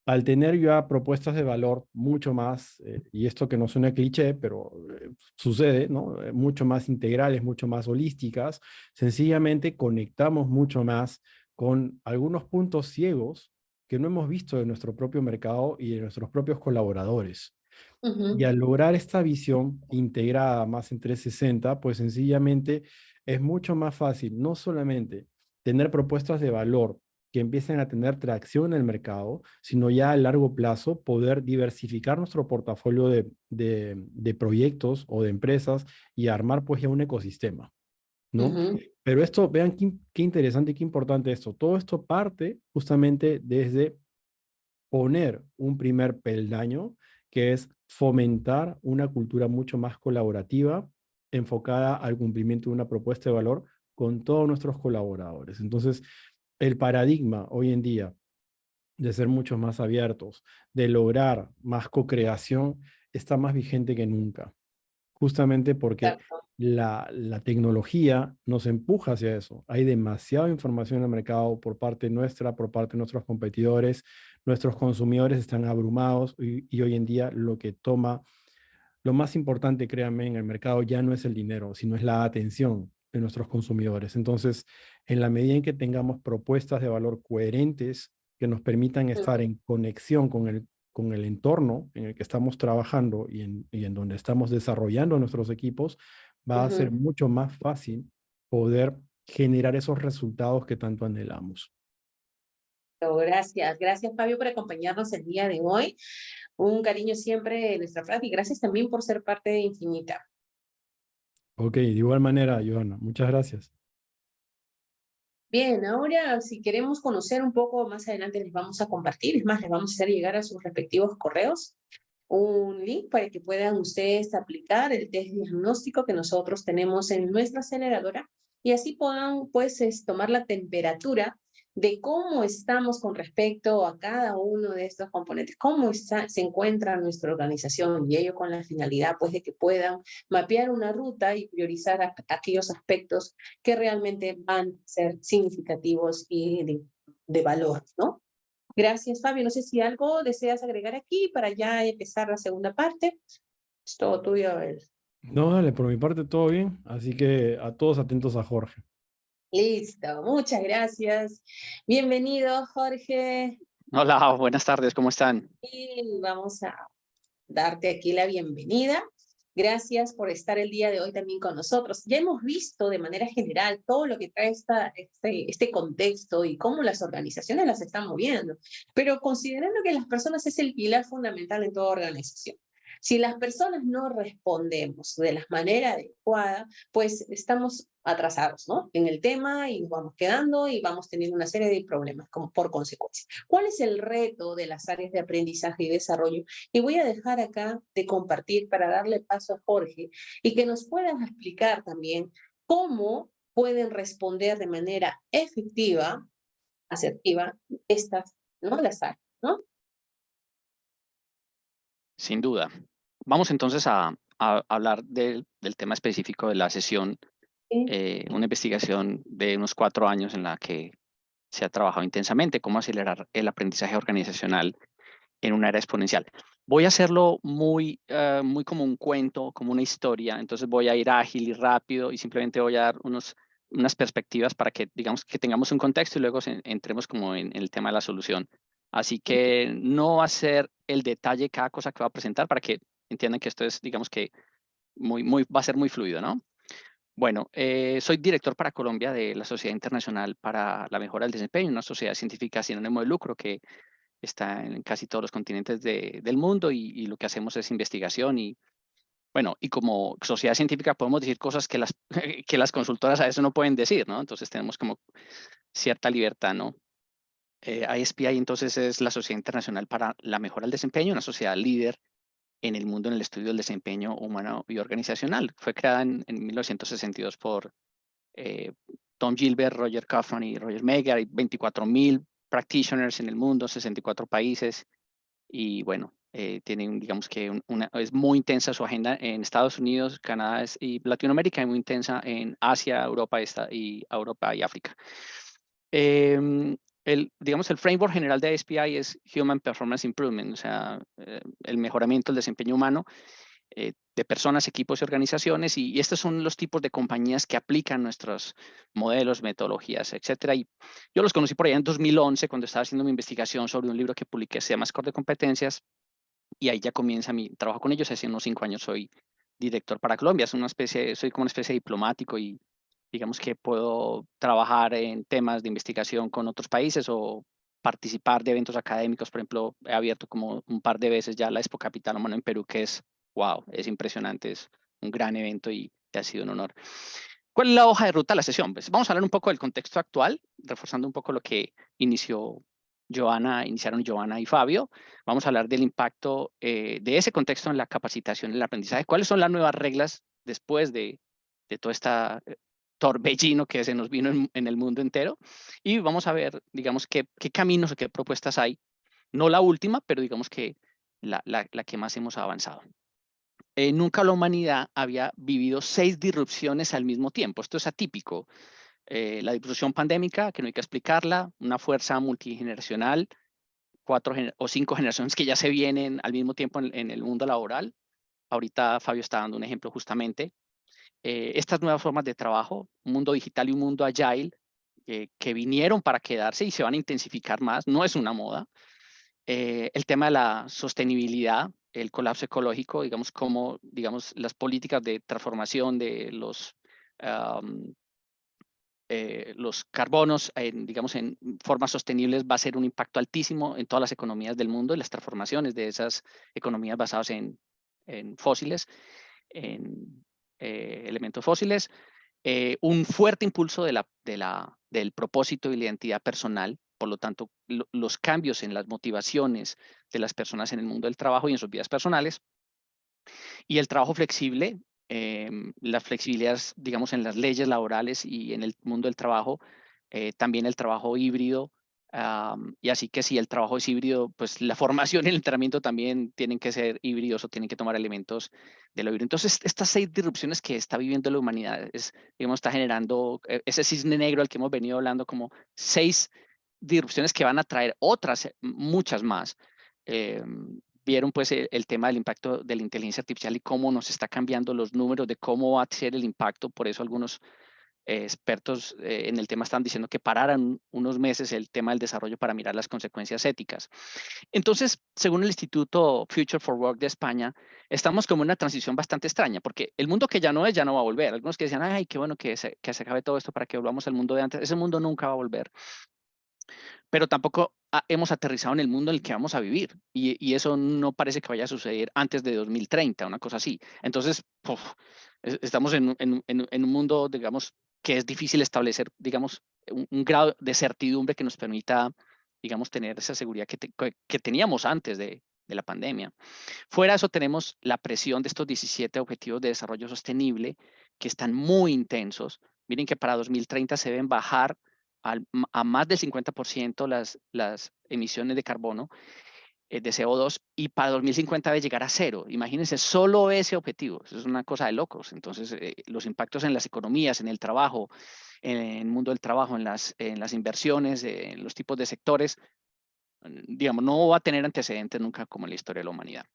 al tener ya propuestas de valor mucho más, y esto que no suena cliché, pero sucede, ¿no? Mucho más integrales, mucho más holísticas, sencillamente conectamos mucho más con algunos puntos ciegos que no hemos visto en nuestro propio mercado y de nuestros propios colaboradores. Y Ujú, al lograr esta visión integrada más en 360, pues sencillamente es mucho más fácil no solamente tener propuestas de valor que empiecen a tener tracción en el mercado, sino ya a largo plazo poder diversificar nuestro portafolio de proyectos o de empresas y armar pues ya un ecosistema, ¿no? ujú, Pero esto, vean qué interesante y qué importante esto. Todo esto parte justamente desde poner un primer peldaño, que es fomentar una cultura mucho más colaborativa, enfocada al cumplimiento de una propuesta de valor con todos nuestros colaboradores. Entonces, el paradigma hoy en día de ser mucho más abiertos, de lograr más co-creación, está más vigente que nunca, justamente porque exacto. la tecnología nos empuja hacia eso. Hay demasiada información en el mercado por parte nuestra, por parte de nuestros competidores. Nuestros consumidores están abrumados y hoy en día lo que toma, lo más importante, créanme, en el mercado ya no es el dinero, sino es la atención de nuestros consumidores. Entonces, en la medida en que tengamos propuestas de valor coherentes que nos permitan estar Ujú, en conexión con el entorno en el que estamos trabajando y en donde estamos desarrollando nuestros equipos, va a ser ujú. mucho más fácil poder generar esos resultados que tanto anhelamos. Gracias, gracias Fabio por acompañarnos el día de hoy. Un cariño siempre de nuestra parte y gracias también por ser parte de Infinita. Ok, de igual manera, Johanna, muchas gracias. Bien, ahora si queremos conocer un poco más adelante les vamos a compartir, es más, les vamos a hacer llegar a sus respectivos correos un link para que puedan ustedes aplicar el test diagnóstico que nosotros tenemos en nuestra aceleradora y así puedan pues tomar la temperatura de cómo estamos con respecto a cada uno de estos componentes, se encuentra nuestra organización y ello con la finalidad pues de que puedan mapear una ruta y priorizar aquellos aspectos que realmente van a ser significativos y de valor, ¿no? Gracias, Fabio. No sé si algo deseas agregar aquí para ya empezar la segunda parte. Es todo tuyo, a ver. No, dale, por mi parte todo bien, así que a todos atentos a Jorge. Listo, muchas gracias. Bienvenido, Jorge. Hola, buenas tardes, ¿cómo están? Y vamos a darte aquí la bienvenida. Gracias por estar el día de hoy también con nosotros. Ya hemos visto de manera general todo lo que trae este contexto y cómo las organizaciones las están moviendo, pero considerando que las personas es el pilar fundamental en toda organización. Si las personas no respondemos de la manera adecuada, pues estamos atrasados, ¿no? En el tema y nos vamos quedando y vamos teniendo una serie de problemas como por consecuencia. ¿Cuál es el reto de las áreas de aprendizaje y desarrollo? Y voy a dejar acá de compartir para darle paso a Jorge y que nos puedan explicar también cómo pueden responder de manera efectiva, asertiva, estas, ¿no? Las áreas, ¿no? Sin duda. Vamos entonces a hablar del tema específico de la sesión, una investigación de unos 4 años en la que se ha trabajado intensamente, cómo acelerar el aprendizaje organizacional en una era exponencial. Voy a hacerlo muy como un cuento, como una historia, entonces voy a ir ágil y rápido y simplemente voy a dar unas perspectivas para que, digamos, que tengamos un contexto y luego entremos como en el tema de la solución. Así que no va a ser el detalle cada cosa que va a presentar para que entiendan que esto es, digamos que va a ser muy fluido, ¿no? Bueno, soy director para Colombia de la Sociedad Internacional para la Mejora del Desempeño, una sociedad científica sin ánimo de lucro que está en casi todos los continentes del mundo y lo que hacemos es investigación y, bueno, y como sociedad científica podemos decir cosas que que las consultoras a veces no pueden decir, ¿no? Entonces tenemos como cierta libertad, ¿no? ISPI entonces es la Sociedad Internacional para la Mejora del Desempeño, una sociedad líder en el mundo en el estudio del desempeño humano y organizacional. Fue creada en 1962 por Tom Gilbert, Roger Kaufman y Roger Megar. Hay 24,000 practitioners en el mundo, 64 países. Y bueno, tienen, digamos que es muy intensa su agenda en Estados Unidos, Canadá y Latinoamérica, y muy intensa en Asia, Europa y África. Digamos, el framework general de SPI es Human Performance Improvement, o sea, el mejoramiento del desempeño humano de personas, equipos y organizaciones, y estos son los tipos de compañías que aplican nuestros modelos, metodologías, etcétera. Y yo los conocí por allá en 2011, cuando estaba haciendo mi investigación sobre un libro que publiqué, se llama Score de Competencias, y ahí ya comienza mi trabajo con ellos. Hace unos 5 años soy director para Colombia, soy como una especie de diplomático y digamos que puedo trabajar en temas de investigación con otros países o participar de eventos académicos. Por ejemplo, he abierto como un par de veces ya la Expo Capital Humano en Perú, que es, wow, es impresionante, es un gran evento y ha sido un honor. ¿Cuál es la hoja de ruta de la sesión? Pues vamos a hablar un poco del contexto actual, reforzando un poco lo que iniciaron Giovanna y Fabio. Vamos a hablar del impacto de ese contexto en la capacitación y el aprendizaje. ¿Cuáles son las nuevas reglas después de todo este torbellino que se nos vino en el mundo entero? Y vamos a ver, digamos, qué caminos o qué propuestas hay. No la última, pero digamos que la que más hemos avanzado. Nunca la humanidad había vivido 6 disrupciones al mismo tiempo. Esto es atípico. La disrupción pandémica, que no hay que explicarla, una fuerza multigeneracional, 4 o 5 generaciones que ya se vienen al mismo tiempo en el mundo laboral. Ahorita Fabio está dando un ejemplo justamente. Estas nuevas formas de trabajo, un mundo digital y un mundo agile, que vinieron para quedarse y se van a intensificar más, no es una moda. El tema de la sostenibilidad, el colapso ecológico, digamos, como digamos, las políticas de transformación de los carbonos, digamos, en formas sostenibles va a ser un impacto altísimo en todas las economías del mundo y las transformaciones de esas economías basadas en fósiles, en elementos fósiles. Un fuerte impulso del propósito y la identidad personal. Por lo tanto, los cambios en las motivaciones de las personas en el mundo del trabajo y en sus vidas personales. Y el trabajo flexible, la flexibilidad, digamos, en las leyes laborales y en el mundo del trabajo, también el trabajo híbrido. Y así que si el trabajo es híbrido, pues la formación y el entrenamiento también tienen que ser híbridos o tienen que tomar elementos de lo híbrido. Entonces, estas 6 disrupciones que está viviendo la humanidad, digamos, está generando ese cisne negro al que hemos venido hablando, como 6 disrupciones que van a traer otras, muchas más. Vieron pues el tema del impacto de la inteligencia artificial y cómo nos está cambiando los números de cómo va a ser el impacto. Por eso algunos expertos en el tema están diciendo que pararan unos meses el tema del desarrollo para mirar las consecuencias éticas. Entonces, según el Instituto Future for Work de España, estamos como en una transición bastante extraña, porque el mundo que ya no es, ya no va a volver. Algunos que decían, ay, qué bueno que se acabe todo esto para que volvamos al mundo de antes. Ese mundo nunca va a volver. Pero tampoco hemos aterrizado en el mundo en el que vamos a vivir. Y eso no parece que vaya a suceder antes de 2030, una cosa así. Entonces, estamos en un mundo, digamos, que es difícil establecer, digamos, un grado de certidumbre que nos permita, digamos, tener esa seguridad que teníamos antes de la pandemia. Fuera de eso, tenemos la presión de estos 17 Objetivos de Desarrollo Sostenible, que están muy intensos. Miren que para 2030 se deben bajar a más del 50% las emisiones de carbono, de CO2, y para 2050 debe llegar a cero. Imagínense solo ese objetivo. Eso es una cosa de locos. Entonces, los impactos en las economías, en el trabajo, en el mundo del trabajo, en las inversiones, en los tipos de sectores, digamos, no va a tener antecedentes nunca como en la historia de la humanidad.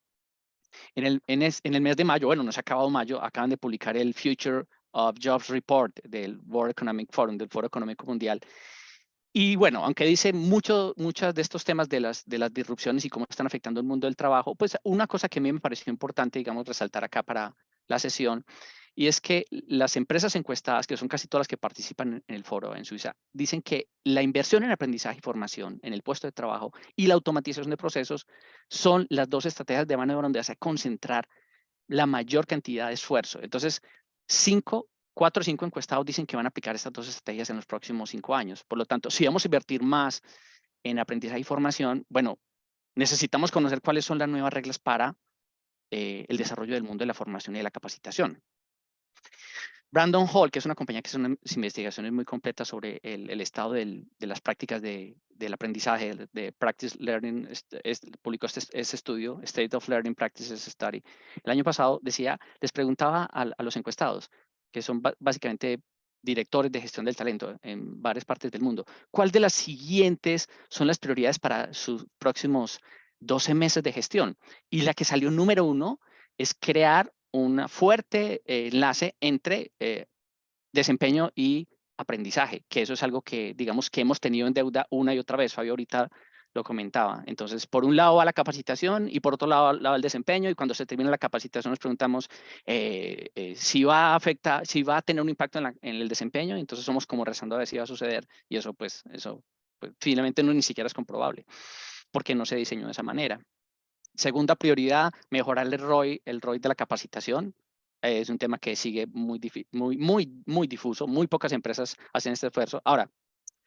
En el mes de mayo, bueno, no se ha acabado mayo, acaban de publicar el Future of Jobs Report del World Economic Forum, del Foro Económico Mundial. Y bueno, aunque dice muchos de estos temas de las disrupciones y cómo están afectando el mundo del trabajo, pues una cosa que a mí me pareció importante, digamos, resaltar acá para la sesión, y es que las empresas encuestadas, que son casi todas las que participan en el foro en Suiza, dicen que la inversión en aprendizaje y formación en el puesto de trabajo y la automatización de procesos son las dos estrategias de mano de obra donde se va a concentrar la mayor cantidad de esfuerzo. Entonces, 4 o 5 encuestados dicen que van a aplicar estas dos estrategias en los próximos 5 años. Por lo tanto, si vamos a invertir más en aprendizaje y formación, bueno, necesitamos conocer cuáles son las nuevas reglas para el desarrollo del mundo de la formación y de la capacitación. Brandon Hall, que es una compañía que hace unas investigaciones muy completas sobre el estado de las prácticas del aprendizaje, de Practice Learning, publicó este estudio, State of Learning Practices Study. El año pasado les preguntaba a los encuestados, que son básicamente directores de gestión del talento en varias partes del mundo, ¿cuál de las siguientes son las prioridades para sus próximos 12 meses de gestión? Y la que salió número 1 es crear un fuerte enlace entre desempeño y aprendizaje, que eso es algo que, digamos, que hemos tenido en deuda una y otra vez. Fabio ahorita lo comentaba. Entonces, por un lado va la capacitación y por otro lado el desempeño, y cuando se termina la capacitación nos preguntamos si va a tener un impacto en el desempeño, entonces somos como rezando a ver si va a suceder, y eso pues finalmente ni siquiera es comprobable, porque no se diseñó de esa manera. Segunda prioridad, mejorar el ROI de la capacitación. Es un tema que sigue muy difuso. Muy pocas empresas hacen este esfuerzo. Ahora,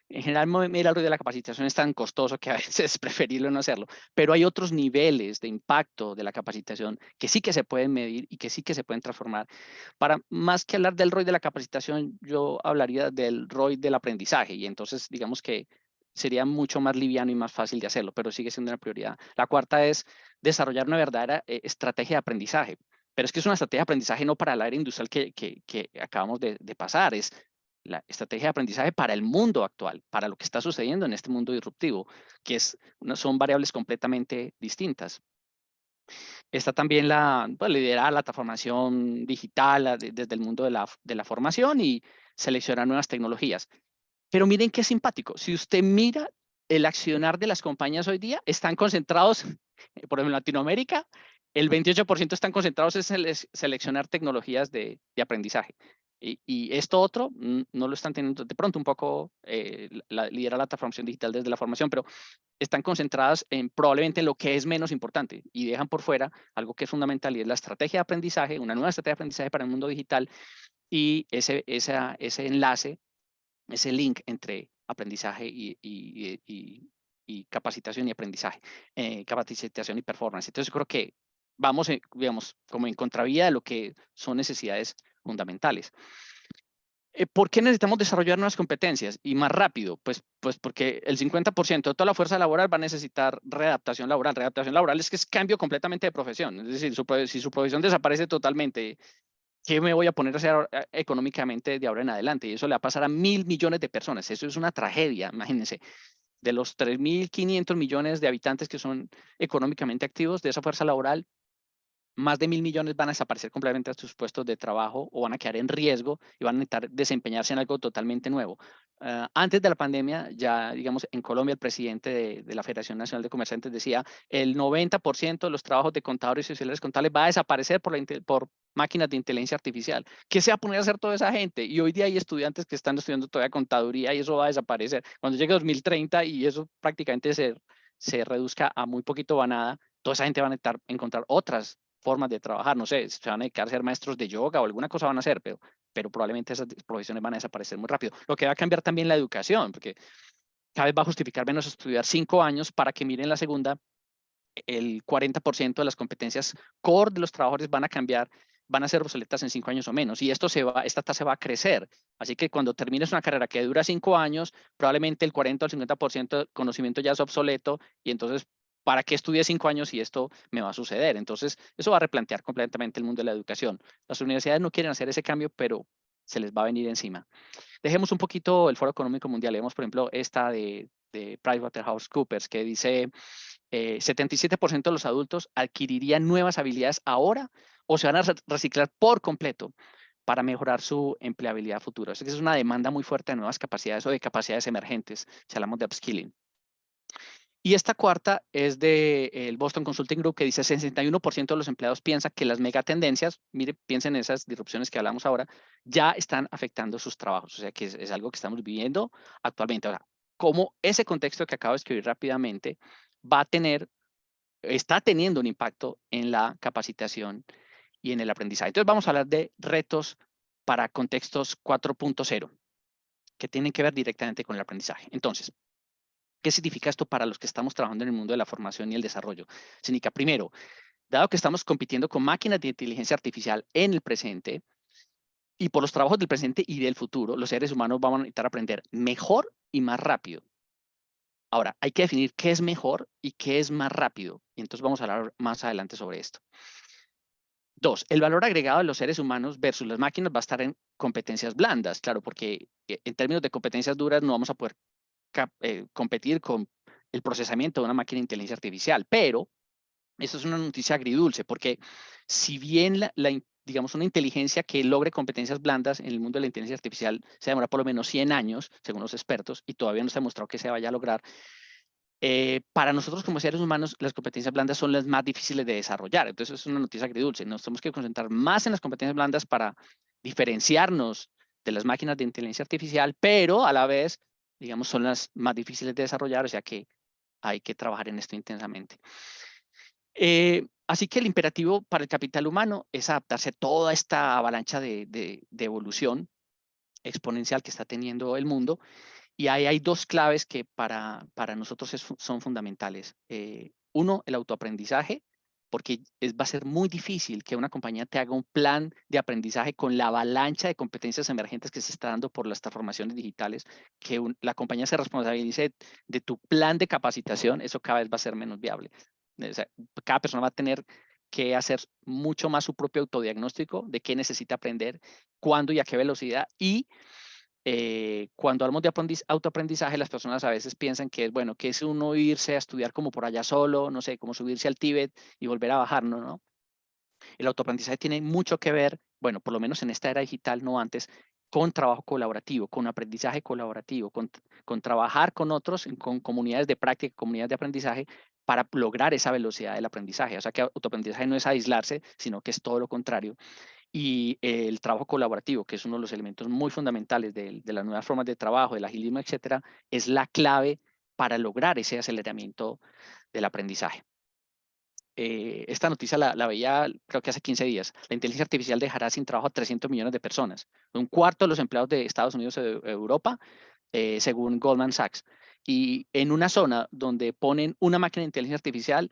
en general, el ROI de la capacitación es tan costoso que a veces es preferible no hacerlo. Pero hay otros niveles de impacto de la capacitación que sí que se pueden medir y que sí que se pueden transformar. Para más que hablar del ROI de la capacitación, yo hablaría del ROI del aprendizaje. Y entonces, digamos que sería mucho más liviano y más fácil de hacerlo, pero sigue siendo una prioridad. La cuarta es desarrollar una verdadera estrategia de aprendizaje. Pero es que es una estrategia de aprendizaje no para la era industrial que acabamos de pasar, es la estrategia de aprendizaje para el mundo actual, para lo que está sucediendo en este mundo disruptivo, que son variables completamente distintas. Está también liderar la transformación digital desde el mundo de la formación y seleccionar nuevas tecnologías. Pero miren qué simpático. Si usted mira el accionar de las compañías hoy día, están concentrados, por ejemplo, en Latinoamérica, el 28% están concentrados en seleccionar tecnologías de aprendizaje. Y esto otro no lo están teniendo de pronto un poco, liderar la transformación digital desde la formación, pero están concentradas probablemente en lo que es menos importante y dejan por fuera algo que es fundamental, y es la estrategia de aprendizaje, una nueva estrategia de aprendizaje para el mundo digital, y ese enlace, ese link entre aprendizaje y capacitación y aprendizaje, capacitación y performance. Entonces, creo que vamos, digamos, como en contravía de lo que son necesidades fundamentales. ¿Por qué necesitamos desarrollar nuevas competencias y más rápido? Pues porque el 50% de toda la fuerza laboral va a necesitar readaptación laboral. Readaptación laboral es que es cambio completamente de profesión. Es decir, si su profesión desaparece totalmente, ¿qué me voy a poner a hacer económicamente de ahora en adelante? Y eso le va a pasar a 1.000 millones de personas. Eso es una tragedia, imagínense. de los 3.500 millones de habitantes que son económicamente activos de esa fuerza laboral, más de 1.000 millones van a desaparecer completamente de sus puestos de trabajo o van a quedar en riesgo y van a necesitar desempeñarse en algo totalmente nuevo. Antes de la pandemia, ya digamos, en Colombia el presidente de la Federación Nacional de Comerciantes decía el 90% de los trabajos de contadores y auxiliares contables va a desaparecer por máquinas de inteligencia artificial. ¿Qué se va a poner a hacer toda esa gente? Y hoy día hay estudiantes que están estudiando todavía contaduría y eso va a desaparecer. Cuando llegue 2030 y eso prácticamente se reduzca a muy poquito o a nada, toda esa gente va a necesitar encontrar otras formas de trabajar, no sé, se van a dedicar a ser maestros de yoga o alguna cosa van a hacer, pero probablemente esas profesiones van a desaparecer muy rápido. Lo que va a cambiar también la educación, porque cada vez va a justificar menos estudiar 5 años para que miren la segunda, el 40% de las competencias core de los trabajadores van a cambiar, van a ser obsoletas en 5 años o menos, y esta tasa va a crecer. Así que cuando termines una carrera que dura 5 años, probablemente el 40 o el 50% del conocimiento ya es obsoleto, y entonces ¿para qué estudié 5 años si esto me va a suceder? Entonces, eso va a replantear completamente el mundo de la educación. Las universidades no quieren hacer ese cambio, pero se les va a venir encima. Dejemos un poquito el Foro Económico Mundial. Vemos, por ejemplo, esta de PricewaterhouseCoopers, que dice 77% de los adultos adquirirían nuevas habilidades ahora o se van a reciclar por completo para mejorar su empleabilidad futura. Es una demanda muy fuerte de nuevas capacidades o de capacidades emergentes, si hablamos de upskilling. Y esta cuarta es del Boston Consulting Group, que dice 61% de los empleados piensan que las megatendencias, mire, piensen en esas disrupciones que hablamos ahora, ya están afectando sus trabajos. O sea que es algo que estamos viviendo actualmente. Ahora, cómo ese contexto que acabo de escribir rápidamente está teniendo un impacto en la capacitación y en el aprendizaje. Entonces vamos a hablar de retos para contextos 4.0, que tienen que ver directamente con el aprendizaje. Entonces, ¿qué significa esto para los que estamos trabajando en el mundo de la formación y el desarrollo? Significa, primero, dado que estamos compitiendo con máquinas de inteligencia artificial en el presente y por los trabajos del presente y del futuro, los seres humanos vamos a necesitar aprender mejor y más rápido. Ahora, hay que definir qué es mejor y qué es más rápido. Y entonces vamos a hablar más adelante sobre esto. 2, el valor agregado de los seres humanos versus las máquinas va a estar en competencias blandas, claro, porque en términos de competencias duras no vamos a poder competir con el procesamiento de una máquina de inteligencia artificial, pero esto es una noticia agridulce, porque si bien digamos, una inteligencia que logre competencias blandas en el mundo de la inteligencia artificial se demora por lo menos 100 años, según los expertos, y todavía no se ha demostrado que se vaya a lograr, para nosotros como seres humanos, las competencias blandas son las más difíciles de desarrollar. Entonces, es una noticia agridulce. Nos tenemos que concentrar más en las competencias blandas para diferenciarnos de las máquinas de inteligencia artificial, pero a la vez, digamos, son las más difíciles de desarrollar, o sea que hay que trabajar en esto intensamente. Así que el imperativo para el capital humano es adaptarse a toda esta avalancha de evolución exponencial que está teniendo el mundo. Y ahí hay 2 claves que para nosotros son fundamentales. Uno, el autoaprendizaje, porque va a ser muy difícil que una compañía te haga un plan de aprendizaje con la avalancha de competencias emergentes que se está dando por las transformaciones digitales, que la compañía se responsabilice de tu plan de capacitación, eso cada vez va a ser menos viable. O sea, cada persona va a tener que hacer mucho más su propio autodiagnóstico de qué necesita aprender, cuándo y a qué velocidad. Y cuando hablamos de autoaprendizaje, las personas a veces piensan que es bueno, que es uno irse a estudiar como por allá solo, no sé, como subirse al Tíbet y volver a bajar, ¿no? El autoaprendizaje tiene mucho que ver, bueno, por lo menos en esta era digital, no antes, con trabajo colaborativo, con aprendizaje colaborativo, con trabajar con otros, con comunidades de práctica, comunidades de aprendizaje, para lograr esa velocidad del aprendizaje. O sea que autoaprendizaje no es aislarse, sino que es todo lo contrario. Y el trabajo colaborativo, que es uno de los elementos muy fundamentales de las nuevas formas de trabajo, del agilismo, etcétera, es la clave para lograr ese aceleramiento del aprendizaje. Esta noticia la veía creo que hace 15 días. La inteligencia artificial dejará sin trabajo a 300 millones de personas, un cuarto de los empleados de Estados Unidos y de Europa, según Goldman Sachs. Y en una zona donde ponen una máquina de inteligencia artificial,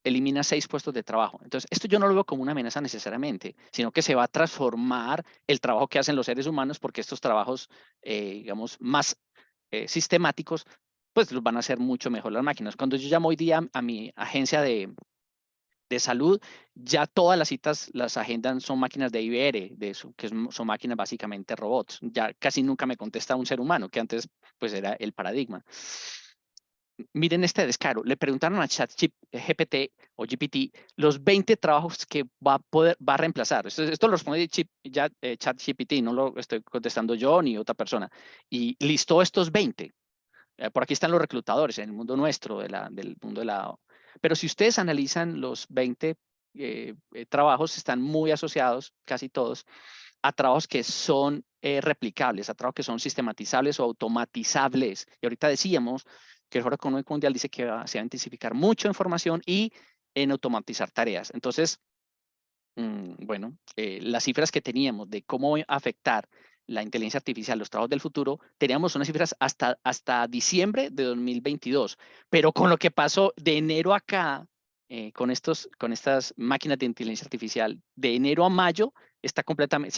elimina 6 puestos de trabajo. Entonces, esto yo no lo veo como una amenaza necesariamente, sino que se va a transformar el trabajo que hacen los seres humanos, porque estos trabajos, digamos, más sistemáticos, pues los van a hacer mucho mejor las máquinas. Cuando yo llamo hoy día a mi agencia de de salud, ya todas las citas las agendan, son máquinas de IBR, son máquinas básicamente robots. Ya casi nunca me contesta un ser humano, que antes pues era el paradigma. Miren este descaro, le preguntaron a ChatGPT o GPT los 20 trabajos que va a reemplazar. Esto lo responde ChatGPT, no lo estoy contestando yo ni otra persona. Y listó estos 20. Por aquí están los reclutadores en el mundo nuestro, del mundo de la... Pero si ustedes analizan los 20 trabajos, están muy asociados, casi todos, a trabajos que son replicables, a trabajos que son sistematizables o automatizables. Y ahorita decíamos que el Foro Económico Mundial dice que se va a intensificar mucho en formación y en automatizar tareas. Entonces, bueno, las cifras que teníamos de cómo afectar la inteligencia artificial, los trabajos del futuro, teníamos unas cifras hasta diciembre de 2022, pero con lo que pasó de enero acá, con estas máquinas de inteligencia artificial, de enero a mayo, se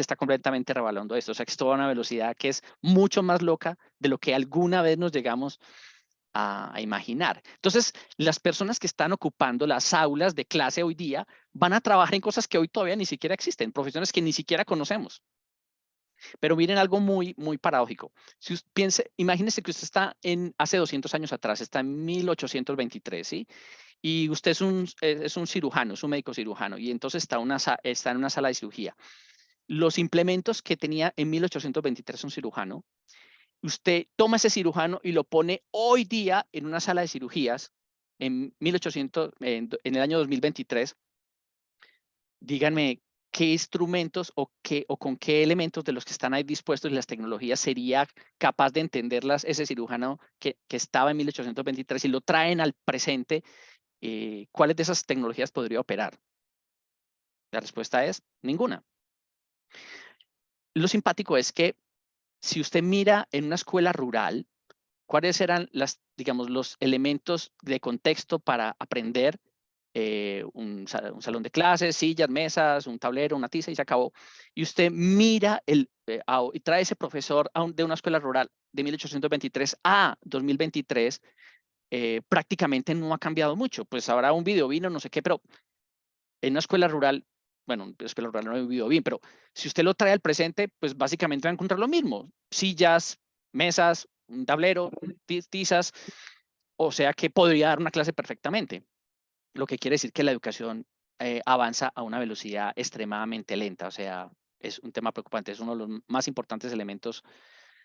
está completamente revaluando esto. O sea, que esto va a una velocidad que es mucho más loca de lo que alguna vez nos llegamos a imaginar. Entonces, las personas que están ocupando las aulas de clase hoy día van a trabajar en cosas que hoy todavía ni siquiera existen, profesiones que ni siquiera conocemos. Pero miren algo muy, muy paradójico. Si usted imagínese que usted está hace 200 años atrás, está en 1823, ¿sí? Y usted es un cirujano, es un médico cirujano, y entonces está en una sala de cirugía. Los implementos que tenía en 1823 un cirujano, usted toma ese cirujano y lo pone hoy día en una sala de cirugías, en el año 2023, díganme qué instrumentos o con qué elementos de los que están ahí dispuestos y las tecnologías sería capaz de entenderlas ese cirujano que estaba en 1823 y lo traen al presente. ¿Cuáles de esas tecnologías podría operar? La respuesta es ninguna. Lo simpático es que si usted mira en una escuela rural, ¿cuáles eran digamos, los elementos de contexto para aprender? Un salón de clases, sillas, mesas, un tablero, una tiza y se acabó. Y usted mira y trae ese profesor de una escuela rural de 1823 a 2023, prácticamente no ha cambiado mucho. Pues habrá un video vino, no sé qué, pero en una escuela rural, bueno, en escuela rural no he vivido bien, pero si usted lo trae al presente, pues básicamente va a encontrar lo mismo. Sillas, mesas, un tablero, tizas, o sea que podría dar una clase perfectamente. Lo que quiere decir que la educación avanza a una velocidad extremadamente lenta. O sea, es un tema preocupante. Es uno de los más importantes elementos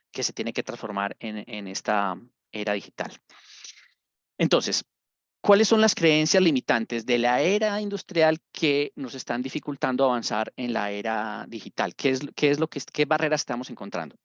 que se tiene que transformar en esta era digital. Entonces, ¿cuáles son las creencias limitantes de la era industrial que nos están dificultando avanzar en la era digital? ¿Qué barreras estamos encontrando?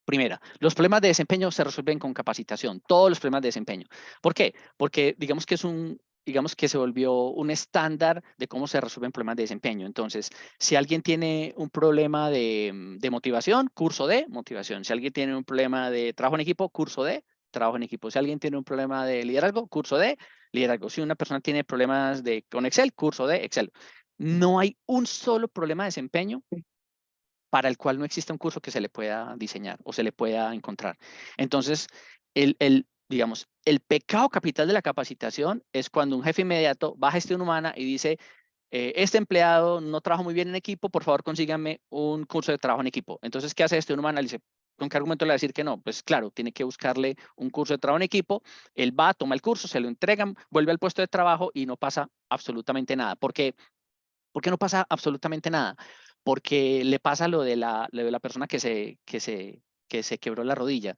Primera, los problemas de desempeño se resuelven con capacitación, todos los problemas de desempeño. ¿Por qué? Porque digamos que se volvió un estándar de cómo se resuelven problemas de desempeño. Entonces, si alguien tiene un problema de motivación, curso de motivación. Si alguien tiene un problema de trabajo en equipo, curso de trabajo en equipo. Si alguien tiene un problema de liderazgo, curso de liderazgo. Si una persona tiene problemas con Excel, curso de Excel. No hay un solo problema de desempeño para el cual no existe un curso que se le pueda diseñar o se le pueda encontrar. Entonces, digamos, el pecado capital de la capacitación es cuando un jefe inmediato va a gestión humana y dice, este empleado no trabaja muy bien en equipo, por favor consíganme un curso de trabajo en equipo. Entonces, ¿qué hace gestión humana? Le dice, ¿con qué argumento le va a decir que no? Pues claro, tiene que buscarle un curso de trabajo en equipo, él va, toma el curso, se lo entregan, vuelve al puesto de trabajo y no pasa absolutamente nada. ¿Por qué no pasa absolutamente nada? Porque le pasa lo de la persona que se quebró la rodilla.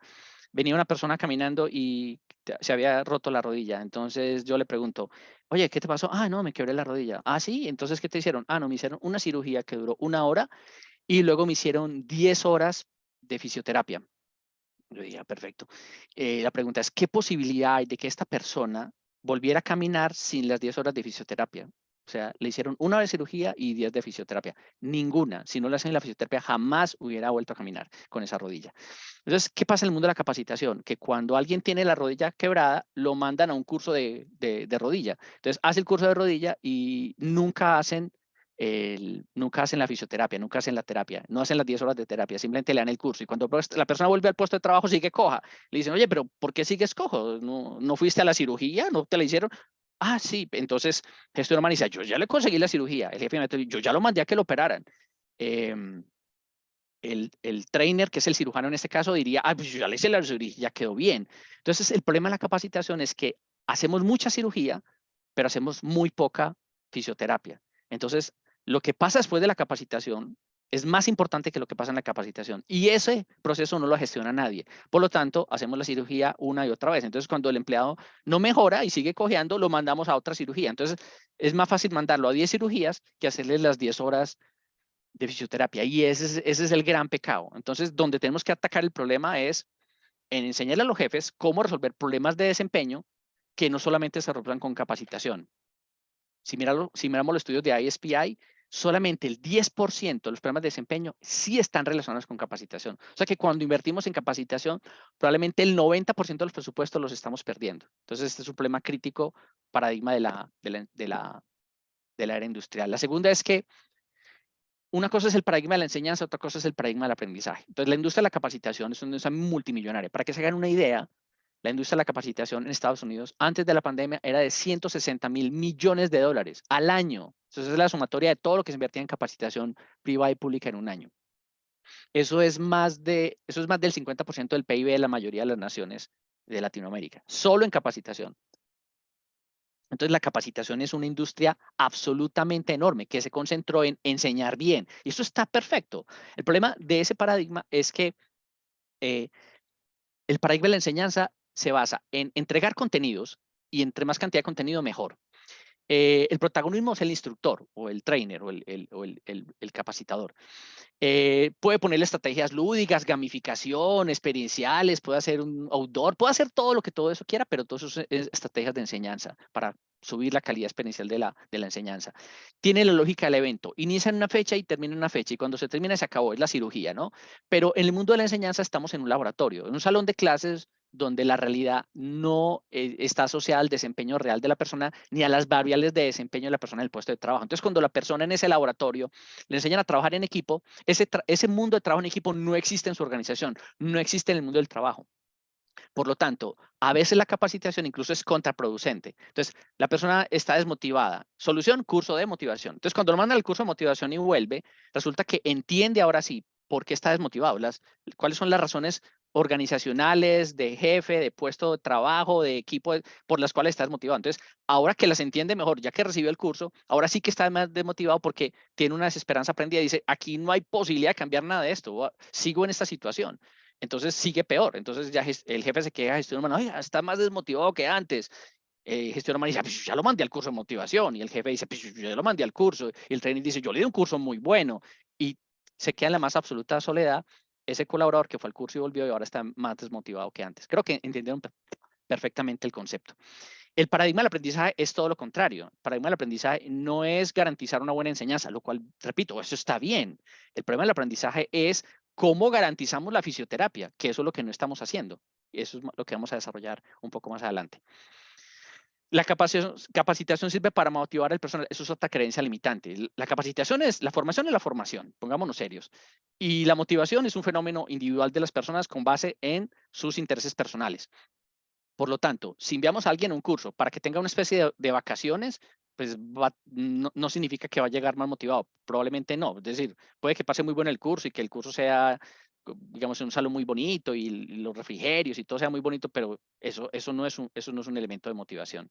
Venía una persona caminando y se había roto la rodilla. Entonces yo le pregunto, oye, ¿qué te pasó? Ah, no, me quebré la rodilla. Ah, sí, entonces, ¿qué te hicieron? Ah, no, me hicieron una cirugía que duró 1 hora y luego me hicieron 10 horas de fisioterapia. Yo dije, perfecto. La pregunta es, ¿qué posibilidad hay de que esta persona volviera a caminar sin las 10 horas de fisioterapia? O sea, le hicieron 1 hora de cirugía y 10 de fisioterapia. Ninguna. Si no le hacen la fisioterapia, jamás hubiera vuelto a caminar con esa rodilla. Entonces, ¿qué pasa en el mundo de la capacitación? Que cuando alguien tiene la rodilla quebrada, lo mandan a un curso de rodilla. Entonces, hace el curso de rodilla y nunca hacen la fisioterapia, nunca hacen la terapia, no hacen las 10 horas de terapia, simplemente le dan el curso. Y cuando la persona vuelve al puesto de trabajo, sigue coja. Le dicen, oye, pero ¿por qué sigues cojo? ¿No fuiste a la cirugía? ¿No te la hicieron? Ah, sí, entonces gestor humano dice, yo ya le conseguí la cirugía. El jefe me dice, yo ya lo mandé a que lo operaran. El trainer, que es el cirujano en este caso, diría, ah, pues yo ya le hice la cirugía, ya quedó bien. Entonces, el problema de la capacitación es que hacemos mucha cirugía, pero hacemos muy poca fisioterapia. Entonces, lo que pasa después de la capacitación es más importante que lo que pasa en la capacitación. Y ese proceso no lo gestiona nadie. Por lo tanto, hacemos la cirugía una y otra vez. Entonces, cuando el empleado no mejora y sigue cojeando, lo mandamos a otra cirugía. Entonces, es más fácil mandarlo a 10 cirugías que hacerle las 10 horas de fisioterapia. Y ese es el gran pecado. Entonces, donde tenemos que atacar el problema es en enseñarle a los jefes cómo resolver problemas de desempeño que no solamente se resuelvan con capacitación. Si miramos los estudios de ISPI, solamente el 10% de los problemas de desempeño sí están relacionados con capacitación. O sea que cuando invertimos en capacitación, probablemente el 90% de los presupuestos los estamos perdiendo. Entonces, este es un problema crítico, paradigma de la era industrial. La segunda es que una cosa es el paradigma de la enseñanza, otra cosa es el paradigma del aprendizaje. Entonces, la industria de la capacitación es una industria multimillonaria. Para que se hagan una idea, la industria de la capacitación en Estados Unidos antes de la pandemia era de 160.000 millones de dólares al año. Entonces, es la sumatoria de todo lo que se invertía en capacitación privada y pública en un año. Eso es más del 50% del PIB de la mayoría de las naciones de Latinoamérica, solo en capacitación. Entonces, la capacitación es una industria absolutamente enorme que se concentró en enseñar bien. Y eso está perfecto. El problema de ese paradigma es que el paradigma de la enseñanza se basa en entregar contenidos y entre más cantidad de contenido, mejor. El protagonismo es el instructor o el trainer o el capacitador. Puede ponerle estrategias lúdicas, gamificación, experienciales, puede hacer un outdoor, puede hacer todo lo que todo eso quiera, pero todo eso es estrategias de enseñanza para subir la calidad experiencial de la enseñanza. Tiene la lógica del evento, inicia en una fecha y termina en una fecha, y cuando se termina se acabó, es la cirugía, ¿no? Pero en el mundo de la enseñanza estamos en un laboratorio, en un salón de clases donde la realidad no está asociada al desempeño real de la persona ni a las variables de desempeño de la persona en el puesto de trabajo. Entonces, cuando la persona en ese laboratorio le enseñan a trabajar en equipo, ese mundo de trabajo en equipo no existe en su organización, no existe en el mundo del trabajo. Por lo tanto, a veces la capacitación incluso es contraproducente. Entonces, la persona está desmotivada. Solución, curso de motivación. Entonces, cuando lo mandan al curso de motivación y vuelve, resulta que entiende ahora sí por qué está desmotivado, cuáles son las razones organizacionales, de jefe, de puesto de trabajo, de equipo, por las cuales está desmotivado. Entonces, ahora que las entiende mejor, ya que recibió el curso, ahora sí que está más desmotivado porque tiene una desesperanza aprendida y dice, aquí no hay posibilidad de cambiar nada de esto, sigo en esta situación. Entonces sigue peor. Entonces ya el jefe se queja, gestión humana, oiga, está más desmotivado que antes. Gestión humana dice, pues ya lo mandé al curso de motivación. Y el jefe dice, pues yo ya lo mandé al curso. Y el trainer dice, yo le di un curso muy bueno. Y se queda en la más absoluta soledad ese colaborador que fue al curso y volvió y ahora está más desmotivado que antes. Creo que entendieron perfectamente el concepto. El paradigma del aprendizaje es todo lo contrario. El paradigma del aprendizaje no es garantizar una buena enseñanza, lo cual, repito, eso está bien. El problema del aprendizaje es cómo garantizamos la fisioterapia, que eso es lo que no estamos haciendo. Y eso es lo que vamos a desarrollar un poco más adelante. La capacitación sirve para motivar al personal. Eso es otra creencia limitante. La capacitación es, la formación es la formación, pongámonos serios. Y la motivación es un fenómeno individual de las personas con base en sus intereses personales. Por lo tanto, si enviamos a alguien a un curso para que tenga una especie de vacaciones, pues no significa que va a llegar más motivado. Probablemente no. Es decir, puede que pase muy bueno el curso y que el curso sea, digamos, un salón muy bonito y los refrigerios y todo sea muy bonito, pero eso no es un elemento de motivación.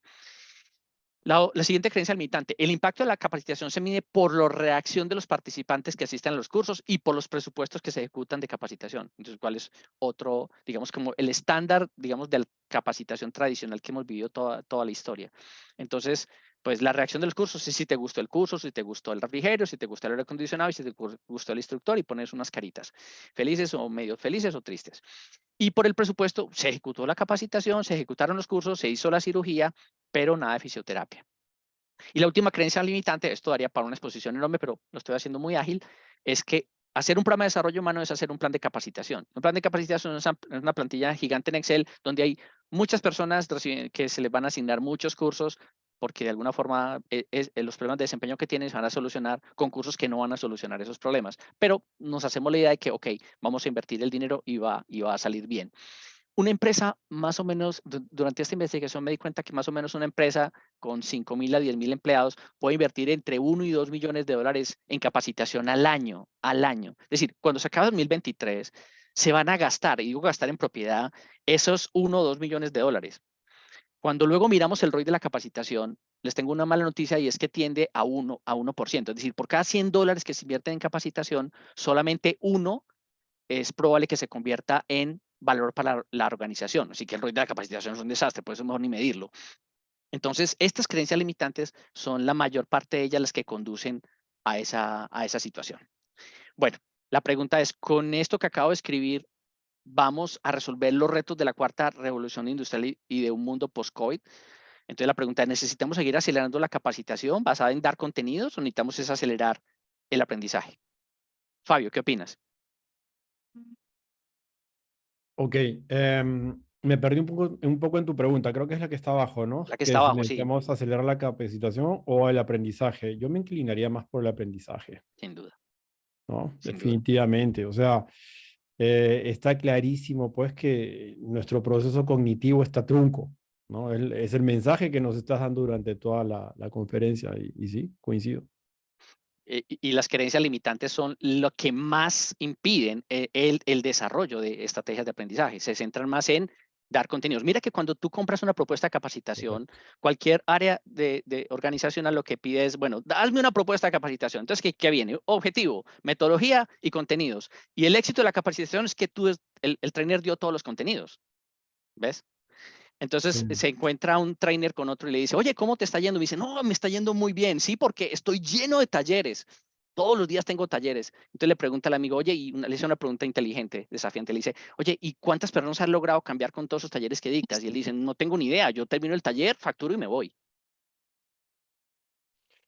La siguiente creencia limitante, el impacto de la capacitación se mide por la reacción de los participantes que asisten a los cursos y por los presupuestos que se ejecutan de capacitación. Entonces, ¿cuál es otro, digamos, como el estándar, digamos, de la capacitación tradicional que hemos vivido toda la historia? Entonces, pues la reacción de los cursos es si te gustó el curso, si te gustó el refrigerio, si te gustó el aire acondicionado y si te gustó el instructor y pones unas caritas, felices o medio felices o tristes. Y por el presupuesto se ejecutó la capacitación, se ejecutaron los cursos, se hizo la cirugía, pero nada de fisioterapia. Y la última creencia limitante, esto daría para una exposición enorme, pero lo estoy haciendo muy ágil, es que hacer un programa de desarrollo humano es hacer un plan de capacitación. Un plan de capacitación es una plantilla gigante en Excel donde hay muchas personas que se les van a asignar muchos cursos porque de alguna forma los problemas de desempeño que tienen se van a solucionar con cursos que no van a solucionar esos problemas. Pero nos hacemos la idea de que, ok, vamos a invertir el dinero y va a salir bien. Una empresa, más o menos, durante esta investigación me di cuenta que más o menos una empresa con 5.000 a 10.000 empleados puede invertir entre 1 y 2 millones de dólares en capacitación al año, al año. Es decir, cuando se acaba 2023, se van a gastar, y digo gastar en propiedad, esos 1 o 2 millones de dólares. Cuando luego miramos el ROI de la capacitación, les tengo una mala noticia y es que tiende a 1%. Es decir, por cada $100 que se invierten en capacitación, solamente uno es probable que se convierta en valor para la organización. Así que el ROI de la capacitación es un desastre, por eso es mejor ni medirlo. Entonces, estas creencias limitantes son la mayor parte de ellas las que conducen a esa situación. Bueno, la pregunta es, con esto que acabo de escribir, ¿vamos a resolver los retos de la cuarta revolución industrial y de un mundo post-COVID? Entonces, la pregunta es, ¿necesitamos seguir acelerando la capacitación basada en dar contenidos o necesitamos acelerar el aprendizaje? Fabio, ¿qué opinas? Ok, me perdí un poco en tu pregunta, creo que es la que está abajo, ¿no? La que está Que si abajo, sí, necesitamos acelerar la capacitación o el aprendizaje. Yo me inclinaría más por el aprendizaje, sin duda, ¿no? sin duda. Definitivamente. O sea, está clarísimo, pues, que nuestro proceso cognitivo está trunco, ¿no? Es el mensaje que nos estás dando durante toda la conferencia y sí, coincido. Y las creencias limitantes son lo que más impiden el desarrollo de estrategias de aprendizaje. Se centran más en dar contenidos. Mira que cuando tú compras una propuesta de capacitación, Correcto. cualquier área de organizacional lo que pide es, bueno, hazme una propuesta de capacitación. Entonces, ¿qué viene? Objetivo, metodología y contenidos. Y el éxito de la capacitación es que el trainer dio todos los contenidos. ¿Ves? Sí. Entonces se encuentra un trainer con otro y le dice, oye, ¿cómo te está yendo? Me dice, no, me está yendo muy bien. Sí, porque estoy lleno de talleres. Todos los días tengo talleres. Entonces le pregunta al amigo, oye, le hice una pregunta inteligente, desafiante. Le dice, oye, ¿y cuántas personas has logrado cambiar con todos esos talleres que dictas? Y él dice, no tengo ni idea. Yo termino el taller, facturo y me voy.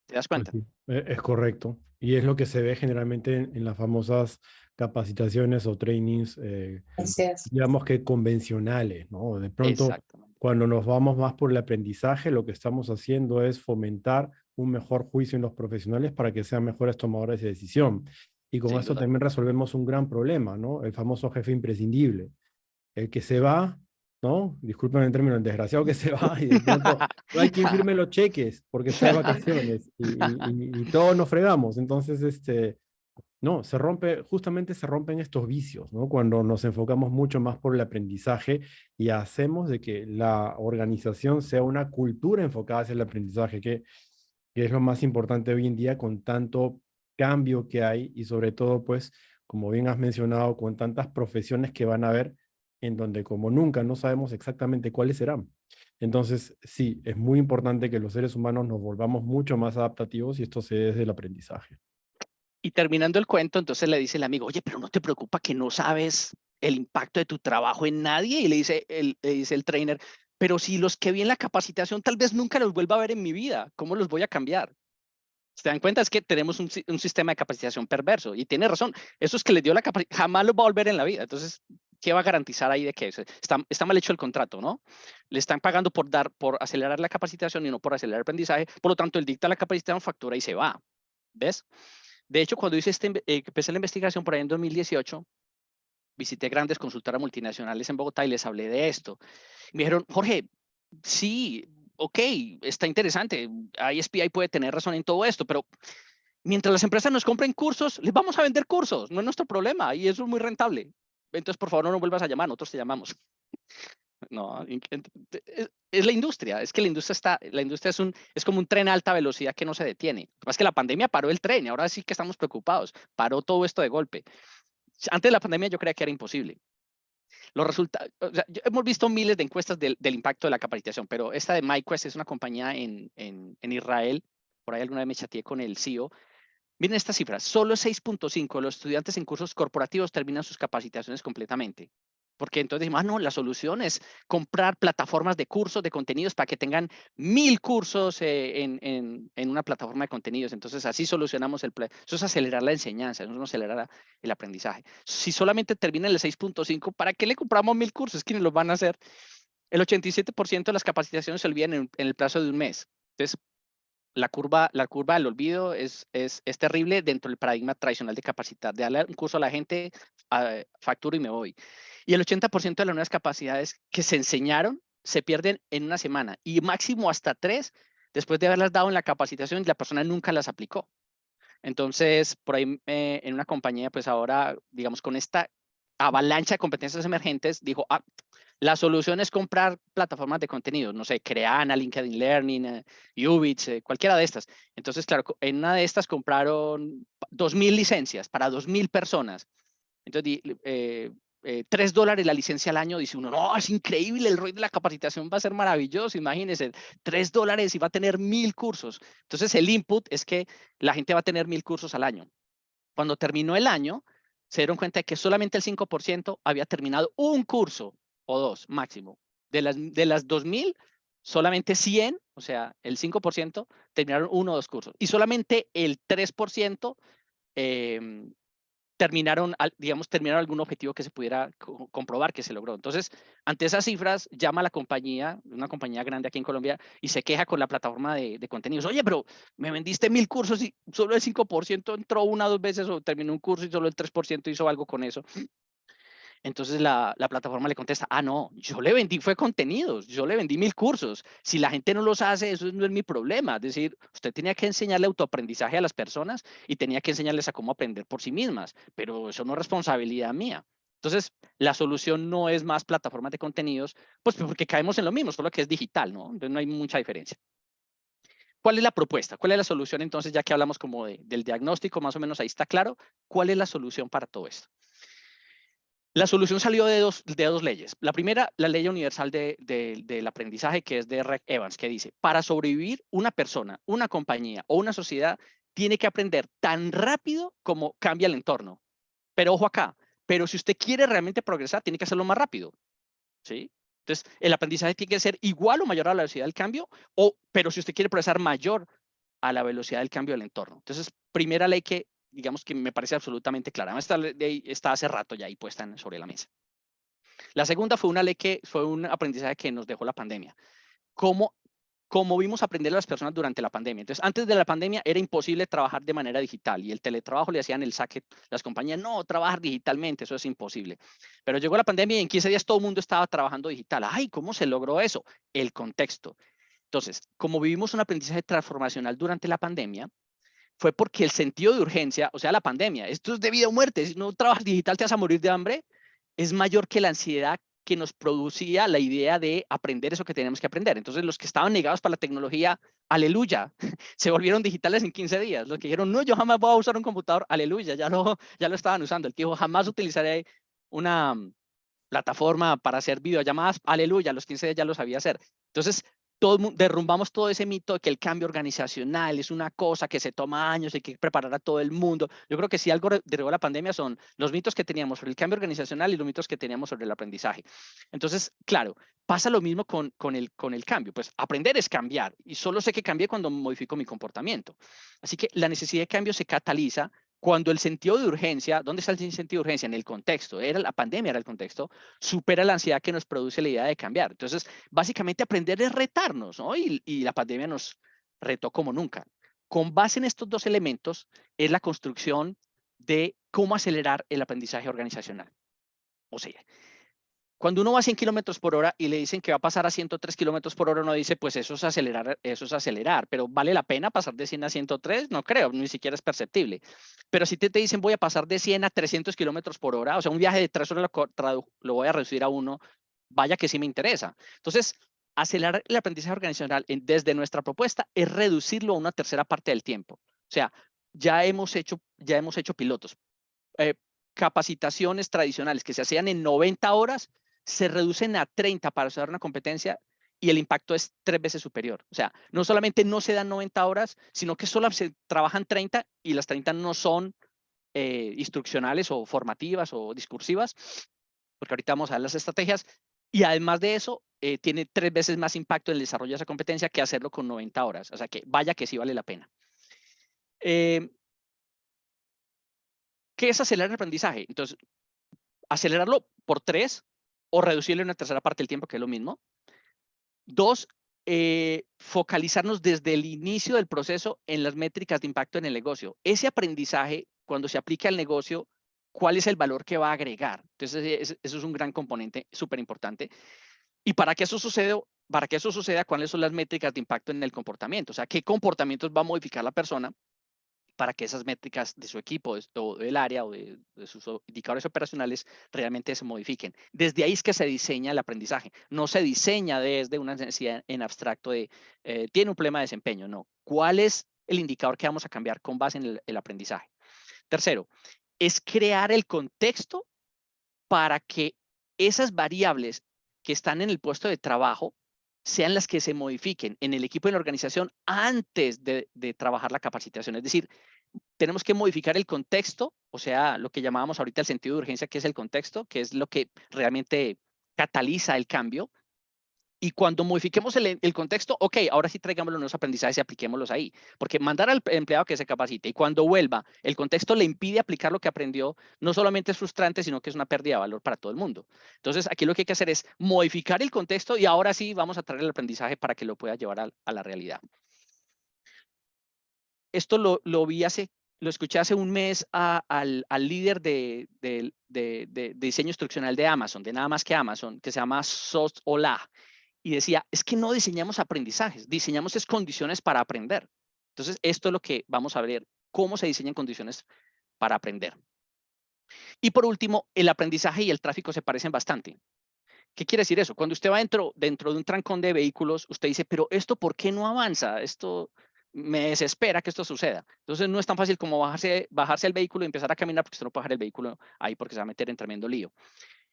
¿Te das Pues cuenta? sí, es correcto. Y es lo que se ve generalmente en las famosas capacitaciones o trainings, Así es. digamos que convencionales, ¿no? De pronto, Exactamente. cuando nos vamos más por el aprendizaje, lo que estamos haciendo es fomentar un mejor juicio en los profesionales para que sean mejores tomadores de decisión. Y con Sin esto duda. también resolvemos un gran problema, ¿no? El famoso jefe imprescindible. El que se va, ¿no? Disculpen el término, el desgraciado que se va y de pronto no hay quien firme los cheques porque está de vacaciones y todos nos fregamos. Entonces, no, justamente se rompen estos vicios, ¿no? Cuando nos enfocamos mucho más por el aprendizaje y hacemos de que la organización sea una cultura enfocada hacia el aprendizaje, que es lo más importante hoy en día con tanto cambio que hay y sobre todo, pues, como bien has mencionado, con tantas profesiones que van a haber en donde como nunca no sabemos exactamente cuáles serán. Entonces, sí, es muy importante que los seres humanos nos volvamos mucho más adaptativos y esto se dé desde el aprendizaje. Y terminando el cuento, entonces le dice el amigo, oye, pero no te preocupa que no sabes el impacto de tu trabajo en nadie. Y le dice el trainer, pero si los que vi en la capacitación tal vez nunca los vuelva a ver en mi vida, ¿cómo los voy a cambiar? ¿Se dan cuenta? Es que tenemos un sistema de capacitación perverso y tiene razón. Eso es que le dio la capacitación, jamás lo va a volver en la vida. Entonces, ¿qué va a garantizar ahí de que está mal hecho el contrato, ¿no? Le están pagando por acelerar la capacitación y no por acelerar el aprendizaje. Por lo tanto, él dicta la capacitación, factura y se va. ¿Ves? De hecho, cuando empecé la investigación por ahí en 2018, visité grandes consultoras multinacionales en Bogotá y les hablé de esto. Y me dijeron, Jorge, sí, ok, está interesante. ISPI puede tener razón en todo esto, pero mientras las empresas nos compren cursos, les vamos a vender cursos, no es nuestro problema y eso es muy rentable. Entonces, por favor, no nos vuelvas a llamar, nosotros te llamamos. No, es la industria, es que la industria es como un tren a alta velocidad que no se detiene. Lo que pasa es que la pandemia paró el tren y ahora sí que estamos preocupados, paró todo esto de golpe. Antes de la pandemia yo creía que era imposible. Los resultados, o sea, hemos visto miles de encuestas del impacto de la capacitación, pero esta de MyQuest es una compañía en Israel, por ahí alguna vez me chateé con el CEO. Miren estas cifras, solo 6.5 de los estudiantes en cursos corporativos terminan sus capacitaciones completamente. Porque entonces decimos, no, la solución es comprar plataformas de cursos, de contenidos para que tengan 1000 cursos en una plataforma de contenidos. Entonces así solucionamos eso es acelerar la enseñanza, eso no acelerar el aprendizaje. Si solamente termina en el 6.5, ¿para qué le compramos 1000 cursos? ¿Quiénes los van a hacer? El 87% de las capacitaciones se olvidan en el plazo de un mes. Entonces, La curva del olvido es terrible dentro del paradigma tradicional de capacitar, de darle un curso a la gente, facturo y me voy. Y el 80% de las nuevas capacidades que se enseñaron se pierden en una semana y máximo hasta 3 después de haberlas dado en la capacitación y la persona nunca las aplicó. Entonces, por ahí en una compañía, pues ahora, digamos, con esta avalancha de competencias emergentes, dijo, la solución es comprar plataformas de contenido, no sé, Creana, LinkedIn Learning, Ubits, cualquiera de estas. Entonces, claro, en una de estas compraron 2.000 licencias para 2.000 personas. Entonces, $3 la licencia al año, dice uno, no, es increíble, el ROI de la capacitación va a ser maravilloso, imagínense, $3 y va a tener 1.000 cursos. Entonces, el input es que la gente va a tener 1.000 cursos al año. Cuando terminó el año, se dieron cuenta de que solamente el 5% había terminado un curso o 2 máximo. De las 2.000, solamente 100, o sea, el 5% terminaron 1 o 2 cursos. Y solamente el 3% terminaron algún objetivo que se pudiera comprobar que se logró. Entonces, ante esas cifras, llama a la compañía, una compañía grande aquí en Colombia, y se queja con la plataforma de contenidos. Oye, pero me vendiste 1.000 cursos y solo el 5% entró 1 o 2 veces o terminó un curso y solo el 3% hizo algo con eso. Entonces la plataforma le contesta, no, yo le vendí fue contenidos, yo le vendí 1.000 cursos. Si la gente no los hace, eso no es mi problema. Es decir, usted tenía que enseñarle autoaprendizaje a las personas y tenía que enseñarles a cómo aprender por sí mismas, pero eso no es responsabilidad mía. Entonces, la solución no es más plataformas de contenidos, pues porque caemos en lo mismo, solo que es digital, ¿no? Entonces no hay mucha diferencia. ¿Cuál es la propuesta? ¿Cuál es la solución? Entonces, ya que hablamos como del diagnóstico, más o menos ahí está claro, ¿cuál es la solución para todo esto? La solución salió de dos leyes. La primera, la ley universal del aprendizaje, que es de Rick Evans, que dice, para sobrevivir, una persona, una compañía o una sociedad tiene que aprender tan rápido como cambia el entorno. Pero ojo acá, pero si usted quiere realmente progresar, tiene que hacerlo más rápido. ¿Sí? Entonces, el aprendizaje tiene que ser igual o mayor a la velocidad del cambio, pero si usted quiere progresar mayor a la velocidad del cambio del entorno. Entonces, primera ley que digamos que me parece absolutamente clara. Esta ley está hace rato ya ahí puesta sobre la mesa. La segunda fue una ley que fue un aprendizaje que nos dejó la pandemia. ¿Cómo vimos aprender a las personas durante la pandemia? Entonces, antes de la pandemia era imposible trabajar de manera digital y el teletrabajo le hacían el saque. Las compañías, no, trabajar digitalmente, eso es imposible. Pero llegó la pandemia y en 15 días todo el mundo estaba trabajando digital. ¡Ay! ¿Cómo se logró eso? El contexto. Entonces, como vivimos un aprendizaje transformacional durante la pandemia, fue porque el sentido de urgencia, o sea, la pandemia, esto es de vida o muerte, si no trabajas digital te vas a morir de hambre, es mayor que la ansiedad que nos producía la idea de aprender eso que teníamos que aprender. Entonces, los que estaban negados para la tecnología, aleluya, se volvieron digitales en 15 días. Los que dijeron, no, yo jamás voy a usar un computador, aleluya, ya lo estaban usando. El que dijo, jamás utilizaré una plataforma para hacer videollamadas, aleluya, a los 15 días ya lo sabía hacer. Entonces, derrumbamos todo ese mito de que el cambio organizacional es una cosa que se toma años, hay que preparar a todo el mundo. Yo creo que si algo derribó la pandemia son los mitos que teníamos sobre el cambio organizacional y los mitos que teníamos sobre el aprendizaje. Entonces, claro, pasa lo mismo con el cambio. Pues aprender es cambiar y solo sé que cambié cuando modifico mi comportamiento. Así que la necesidad de cambio se cataliza cuando el sentido de urgencia, ¿dónde está el sentido de urgencia? En el contexto, la pandemia era el contexto, supera la ansiedad que nos produce la idea de cambiar. Entonces, básicamente aprender es retarnos, ¿no? Y la pandemia nos retó como nunca. Con base en estos dos elementos es la construcción de cómo acelerar el aprendizaje organizacional. O sea, cuando uno va a 100 kilómetros por hora y le dicen que va a pasar a 103 kilómetros por hora, uno dice, pues eso es acelerar, pero ¿vale la pena pasar de 100 a 103? No creo, ni siquiera es perceptible. Pero si te dicen voy a pasar de 100 a 300 kilómetros por hora, o sea, un viaje de 3 horas lo voy a reducir a 1, vaya que sí me interesa. Entonces, acelerar el aprendizaje organizacional desde nuestra propuesta es reducirlo a una tercera parte del tiempo. O sea, ya hemos hecho pilotos. Capacitaciones tradicionales que se hacían en 90 horas se reducen a 30 para usar una competencia y el impacto es 3 veces superior. O sea, no solamente no se dan 90 horas, sino que solo se trabajan 30 y las 30 no son instruccionales o formativas o discursivas, porque ahorita vamos a ver las estrategias. Y además de eso, tiene 3 veces más impacto en el desarrollo de esa competencia que hacerlo con 90 horas. O sea que vaya que sí vale la pena. ¿Qué es acelerar el aprendizaje? Entonces, acelerarlo por 3 o reducirlo en una tercera parte del tiempo, que es lo mismo. 2, focalizarnos desde el inicio del proceso en las métricas de impacto en el negocio. Ese aprendizaje, cuando se aplica al negocio, ¿cuál es el valor que va a agregar? Entonces, eso es un gran componente súper importante. Y para que eso suceda, ¿cuáles son las métricas de impacto en el comportamiento? O sea, ¿qué comportamientos va a modificar la persona para que esas métricas de su equipo o del área o de sus indicadores operacionales realmente se modifiquen? Desde ahí es que se diseña el aprendizaje. No se diseña desde una necesidad en abstracto de tiene un problema de desempeño. No. ¿Cuál es el indicador que vamos a cambiar con base en el aprendizaje? Tercero, es crear el contexto para que esas variables que están en el puesto de trabajo sean las que se modifiquen en el equipo y en la organización antes de trabajar la capacitación. Es decir, tenemos que modificar el contexto, o sea, lo que llamábamos ahorita el sentido de urgencia, que es el contexto, que es lo que realmente cataliza el cambio. Y cuando modifiquemos el contexto, ok, ahora sí traigamos los nuevos aprendizajes y apliquémoslos ahí. Porque mandar al empleado que se capacite y cuando vuelva, el contexto le impide aplicar lo que aprendió, no solamente es frustrante, sino que es una pérdida de valor para todo el mundo. Entonces, aquí lo que hay que hacer es modificar el contexto y ahora sí vamos a traer el aprendizaje para que lo pueda llevar a la realidad. Esto lo escuché hace un mes al líder de diseño instruccional de Amazon, de nada más que Amazon, que se llama Sos Olah. Y decía, es que no diseñamos aprendizajes, diseñamos es condiciones para aprender. Entonces, esto es lo que vamos a ver, cómo se diseñan condiciones para aprender. Y por último, el aprendizaje y el tráfico se parecen bastante. ¿Qué quiere decir eso? Cuando usted va dentro de un trancón de vehículos, usted dice, pero ¿esto por qué no avanza? Esto me desespera que esto suceda. Entonces, no es tan fácil como bajarse el vehículo y empezar a caminar porque usted no puede bajar el vehículo ahí porque se va a meter en tremendo lío.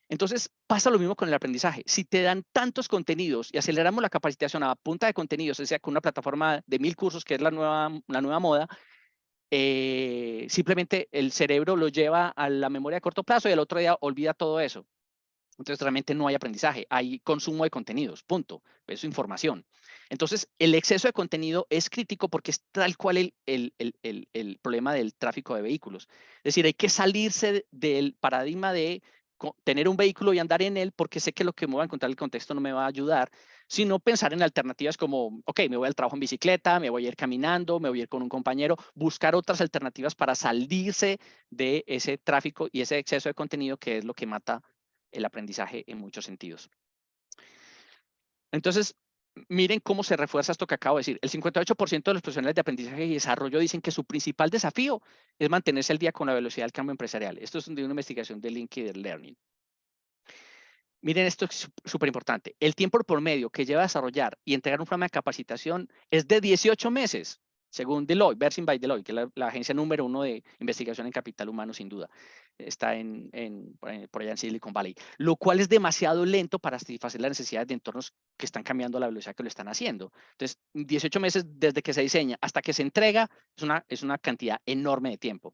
Entonces, pasa lo mismo con el aprendizaje. Si te dan tantos contenidos y aceleramos la capacitación a punta de contenidos, o sea, con una plataforma de 1000 cursos, que es la nueva moda, simplemente el cerebro lo lleva a la memoria a corto plazo y al otro día olvida todo eso. Entonces, realmente no hay aprendizaje, hay consumo de contenidos, punto. Eso es información. Entonces, el exceso de contenido es crítico porque es tal cual el problema del tráfico de vehículos. Es decir, hay que salirse del paradigma de tener un vehículo y andar en él porque sé que lo que me voy a encontrar en el contexto no me va a ayudar, sino pensar en alternativas como, ok, me voy al trabajo en bicicleta, me voy a ir caminando, me voy a ir con un compañero, buscar otras alternativas para salirse de ese tráfico y ese exceso de contenido que es lo que mata el aprendizaje en muchos sentidos. Entonces, miren cómo se refuerza esto que acabo de decir. El 58% de los profesionales de aprendizaje y desarrollo dicen que su principal desafío es mantenerse al día con la velocidad del cambio empresarial. Esto es de una investigación de LinkedIn Learning. Miren, esto es súper importante. El tiempo por medio que lleva a desarrollar y entregar un programa de capacitación es de 18 meses, según Deloitte, Versing by Deloitte, que es la agencia número 1 de investigación en capital humano, sin duda. Está por allá en Silicon Valley, lo cual es demasiado lento para satisfacer las necesidades de entornos que están cambiando a la velocidad que lo están haciendo. Entonces, 18 meses desde que se diseña hasta que se entrega es una cantidad enorme de tiempo.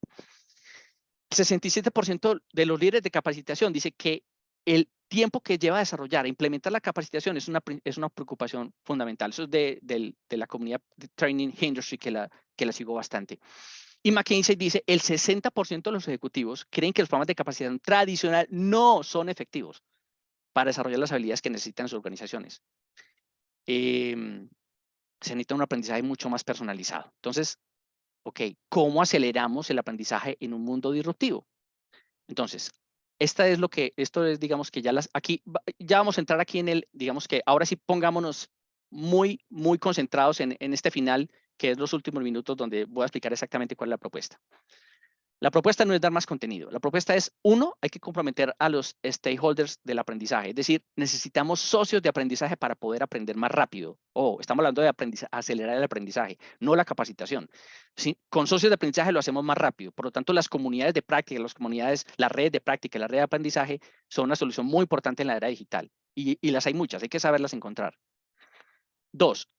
El 67% de los líderes de capacitación dice que el tiempo que lleva a desarrollar e implementar la capacitación es una preocupación fundamental. Eso es de la comunidad de Training Industry que la sigo bastante. Y McKinsey dice, el 60% de los ejecutivos creen que los programas de capacitación tradicional no son efectivos para desarrollar las habilidades que necesitan sus organizaciones. Se necesita un aprendizaje mucho más personalizado. Entonces, ok, ¿cómo aceleramos el aprendizaje en un mundo disruptivo? Entonces, esto es, digamos que ya vamos a entrar aquí digamos que ahora sí pongámonos muy concentrados en este final, que es los últimos minutos donde voy a explicar exactamente cuál es la propuesta. La propuesta no es dar más contenido. La propuesta es, uno, hay que comprometer a los stakeholders del aprendizaje. Es decir, necesitamos socios de aprendizaje para poder aprender más rápido. Estamos hablando de acelerar el aprendizaje, no la capacitación. ¿Sí? Con socios de aprendizaje lo hacemos más rápido. Por lo tanto, las comunidades de práctica, las redes de práctica, la red de aprendizaje son una solución muy importante en la era digital. Y las hay muchas, hay que saberlas encontrar. Dos,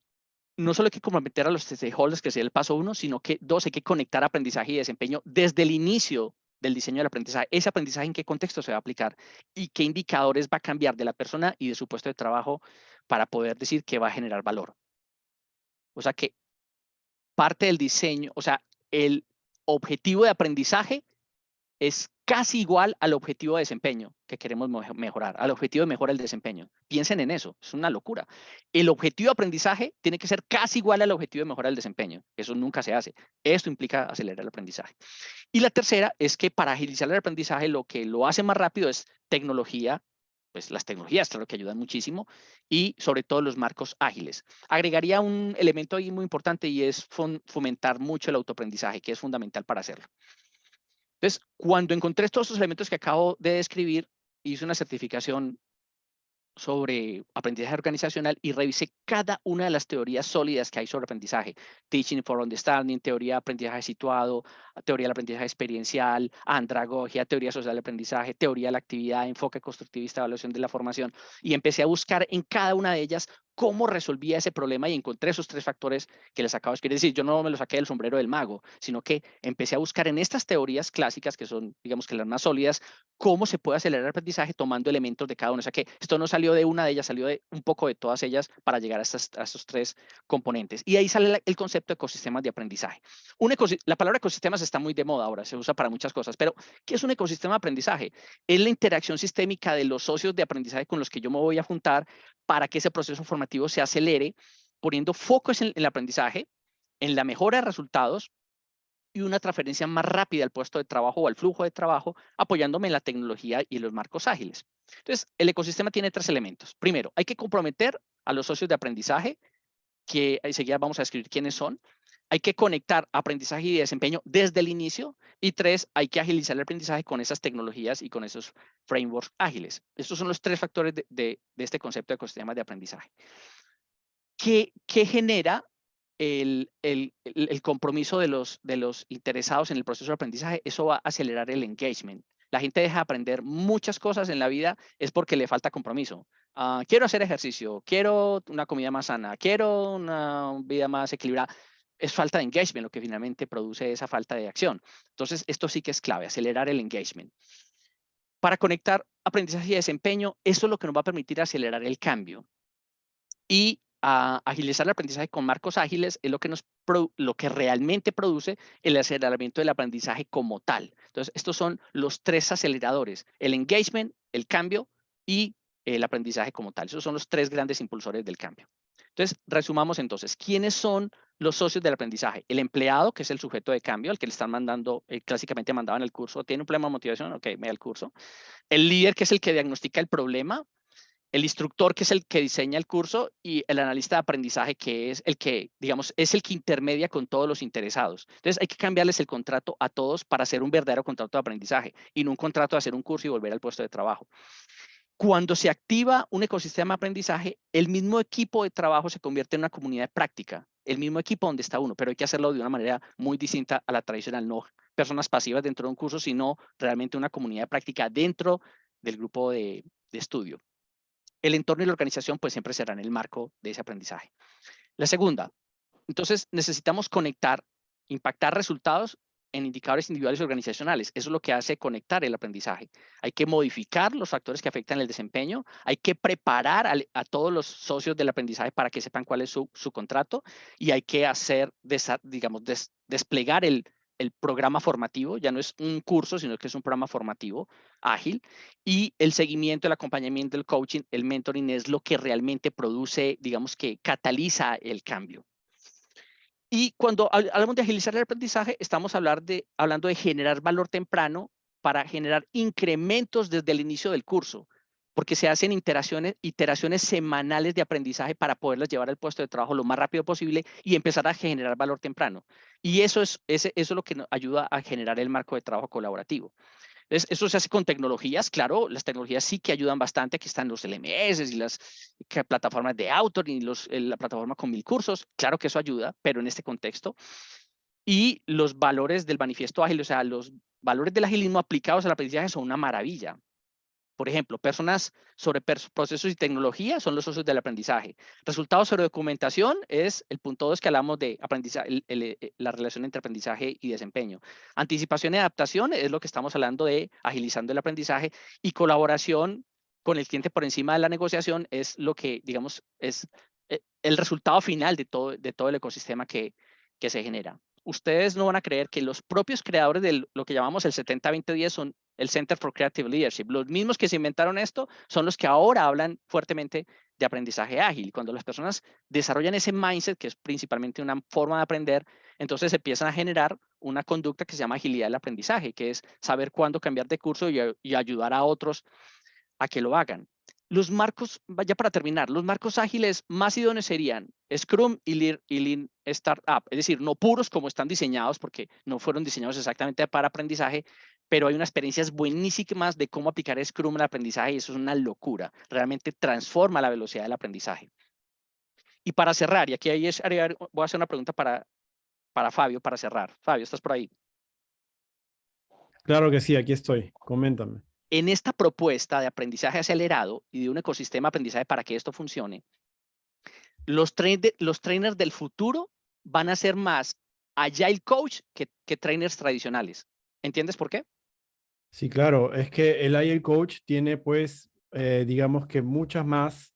no solo hay que comprometer a los stakeholders, que sería el paso 1, sino que 2, hay que conectar aprendizaje y desempeño desde el inicio del diseño del aprendizaje. Ese aprendizaje, ¿en qué contexto se va a aplicar? Y qué indicadores va a cambiar de la persona y de su puesto de trabajo para poder decir que va a generar valor. O sea que parte del diseño, o sea, el objetivo de aprendizaje es casi igual al objetivo de desempeño que queremos mejorar, al objetivo de mejora del desempeño. Piensen en eso, es una locura. El objetivo de aprendizaje tiene que ser casi igual al objetivo de mejora del desempeño. Eso nunca se hace. Esto implica acelerar el aprendizaje. Y la tercera es que para agilizar el aprendizaje lo que lo hace más rápido es tecnología, pues las tecnologías, claro que ayudan muchísimo, y sobre todo los marcos ágiles. Agregaría un elemento ahí muy importante y es fomentar mucho el autoaprendizaje, que es fundamental para hacerlo. Entonces, cuando encontré todos estos elementos que acabo de describir, hice una certificación sobre aprendizaje organizacional y revisé cada una de las teorías sólidas que hay sobre aprendizaje. Teaching for Understanding, teoría de aprendizaje situado, teoría del aprendizaje experiencial, andragogia, teoría social del aprendizaje, teoría de la actividad, enfoque constructivista, evaluación de la formación. Y empecé a buscar en cada una de ellas cómo resolvía ese problema y encontré esos 3 factores que les acabo de escribir. Es decir, yo no me lo saqué del sombrero del mago, sino que empecé a buscar en estas teorías clásicas, que son, digamos que las más sólidas, cómo se puede acelerar el aprendizaje tomando elementos de cada uno. O sea que esto no salió de una de ellas, salió de un poco de todas ellas para llegar a estos 3 componentes. Y ahí sale el concepto de ecosistemas de aprendizaje. La palabra ecosistemas está muy de moda ahora, se usa para muchas cosas, pero ¿qué es un ecosistema de aprendizaje? Es la interacción sistémica de los socios de aprendizaje con los que yo me voy a juntar para que ese proceso formativo se acelere, poniendo focos en el aprendizaje, en la mejora de resultados y una transferencia más rápida al puesto de trabajo o al flujo de trabajo, apoyándome en la tecnología y en los marcos ágiles. Entonces, el ecosistema tiene 3 elementos. Primero, hay que comprometer a los socios de aprendizaje, que enseguida vamos a describir quiénes son. Hay que conectar aprendizaje y desempeño desde el inicio. Y 3, hay que agilizar el aprendizaje con esas tecnologías y con esos frameworks ágiles. Estos son los 3 factores de este concepto de ecosistemas de aprendizaje. ¿Qué genera el compromiso de los interesados en el proceso de aprendizaje? Eso va a acelerar el engagement. La gente deja de aprender muchas cosas en la vida es porque le falta compromiso. Quiero hacer ejercicio, quiero una comida más sana, quiero una vida más equilibrada. Es falta de engagement lo que finalmente produce esa falta de acción. Entonces, esto sí que es clave, acelerar el engagement. Para conectar aprendizaje y desempeño, eso es lo que nos va a permitir acelerar el cambio. Y agilizar el aprendizaje con marcos ágiles es lo que realmente produce el aceleramiento del aprendizaje como tal. Entonces, estos son los 3 aceleradores: el engagement, el cambio y el aprendizaje como tal. Esos son los 3 grandes impulsores del cambio. Entonces, resumamos entonces, ¿quiénes son los socios del aprendizaje? El empleado, que es el sujeto de cambio, al que le están mandando, clásicamente mandado en el curso, ¿tiene un problema de motivación? Ok, me da el curso. El líder, que es el que diagnostica el problema. El instructor, que es el que diseña el curso, y el analista de aprendizaje, que es el que, digamos, es el que intermedia con todos los interesados. Entonces, hay que cambiarles el contrato a todos para hacer un verdadero contrato de aprendizaje y no un contrato de hacer un curso y volver al puesto de trabajo. Cuando se activa un ecosistema de aprendizaje, el mismo equipo de trabajo se convierte en una comunidad de práctica, el mismo equipo donde está uno, pero hay que hacerlo de una manera muy distinta a la tradicional, no personas pasivas dentro de un curso, sino realmente una comunidad de práctica dentro del grupo de estudio. El entorno y la organización pues siempre serán el marco de ese aprendizaje. La segunda, entonces necesitamos conectar, impactar resultados en indicadores individuales y organizacionales. Eso es lo que hace conectar el aprendizaje. Hay que modificar los factores que afectan el desempeño, hay que preparar a todos los socios del aprendizaje para que sepan cuál es su contrato, y hay que hacer, digamos, desplegar el programa formativo. Ya no es un curso, sino que es un programa formativo ágil, y el seguimiento, el acompañamiento, el coaching, el mentoring es lo que realmente produce, digamos, que cataliza el cambio. Y cuando hablamos de agilizar el aprendizaje, estamos hablando de generar valor temprano para generar incrementos desde el inicio del curso, porque se hacen iteraciones semanales de aprendizaje para poderlas llevar al puesto de trabajo lo más rápido posible y empezar a generar valor temprano. Y eso es lo que nos ayuda a generar el marco de trabajo colaborativo. Eso se hace con tecnologías, claro, las tecnologías sí que ayudan bastante. Aquí están los LMS y las plataformas de autor y la plataforma con 1000 cursos. Claro que eso ayuda, pero en este contexto. Y los valores del manifiesto ágil, o sea, los valores del agilismo aplicados al aprendizaje son una maravilla. Por ejemplo, personas sobre procesos y tecnología son los socios del aprendizaje. Resultados sobre documentación es el punto 2 que hablamos de aprendizaje, la relación entre aprendizaje y desempeño. Anticipación y adaptación es lo que estamos hablando de agilizando el aprendizaje, y colaboración con el cliente por encima de la negociación es lo que, digamos, es el resultado final de todo el ecosistema que se genera. Ustedes no van a creer que los propios creadores de lo que llamamos el 70-20-10 son el Center for Creative Leadership. Los mismos que se inventaron esto son los que ahora hablan fuertemente de aprendizaje ágil. Cuando las personas desarrollan ese mindset, que es principalmente una forma de aprender, entonces empiezan a generar una conducta que se llama agilidad del aprendizaje, que es saber cuándo cambiar de curso y ayudar a otros a que lo hagan. Los marcos, ya para terminar, los marcos ágiles más idóneos serían Scrum y Lean Startup, es decir, no puros como están diseñados, porque no fueron diseñados exactamente para aprendizaje, pero hay unas experiencias buenísimas de cómo aplicar Scrum al aprendizaje y eso es una locura. Realmente transforma la velocidad del aprendizaje. Y para cerrar, y aquí voy a hacer una pregunta para Fabio, para cerrar. Fabio, ¿estás por ahí? Claro que sí, aquí estoy. Coméntame. En esta propuesta de aprendizaje acelerado y de un ecosistema de aprendizaje para que esto funcione, los trainers del futuro van a ser más agile coach que trainers tradicionales. ¿Entiendes por qué? Sí, claro, es que el Agile Coach tiene pues, digamos que muchas más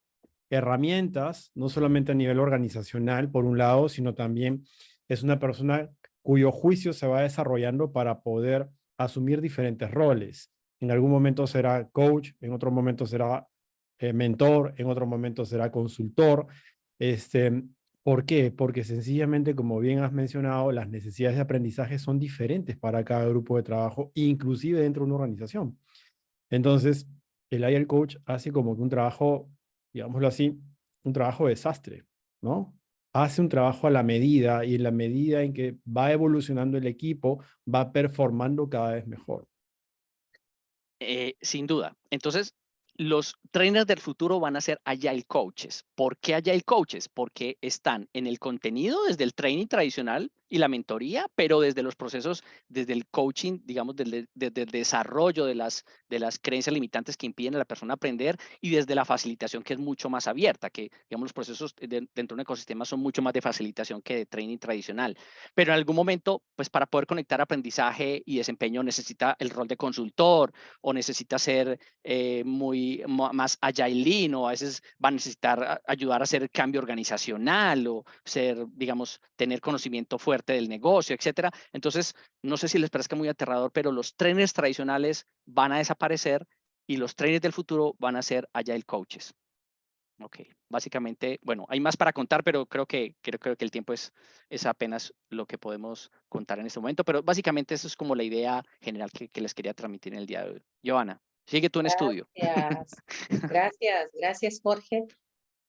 herramientas, no solamente a nivel organizacional, por un lado, sino también es una persona cuyo juicio se va desarrollando para poder asumir diferentes roles. En algún momento será coach, en otro momento será mentor, en otro momento será consultor. Este, ¿Por qué? Porque sencillamente, como bien has mencionado, las necesidades de aprendizaje son diferentes para cada grupo de trabajo, inclusive dentro de una organización. Entonces, el Agile Coach hace como que un trabajo, digámoslo así, un trabajo desastre, ¿no? Hace un trabajo a la medida y en la medida en que va evolucionando el equipo, va performando cada vez mejor. Sin duda. Entonces, los trainers del futuro van a ser Agile Coaches. ¿Por qué Agile Coaches? Porque están en el contenido desde el training tradicional y la mentoría, pero desde los procesos, desde el coaching, digamos, desde el desarrollo de las creencias limitantes que impiden a la persona aprender y desde la facilitación que es mucho más abierta, que, digamos, los procesos dentro de un ecosistema son mucho más de facilitación que de training tradicional. Pero en algún momento, pues para poder conectar aprendizaje y desempeño necesita el rol de consultor o necesita ser más agile o a veces va a necesitar ayudar a hacer el cambio organizacional o ser, digamos, tener conocimiento fuerte del negocio, etcétera. Entonces, no sé si les parezca muy aterrador, pero los trainers tradicionales van a desaparecer y los trainers del futuro van a ser agile coaches. Ok, básicamente, bueno, hay más para contar, pero creo que el tiempo es apenas lo que podemos contar en este momento, pero básicamente eso es como la idea general que les quería transmitir en el día de hoy. Johanna, sigue tú en estudio. Gracias, Jorge.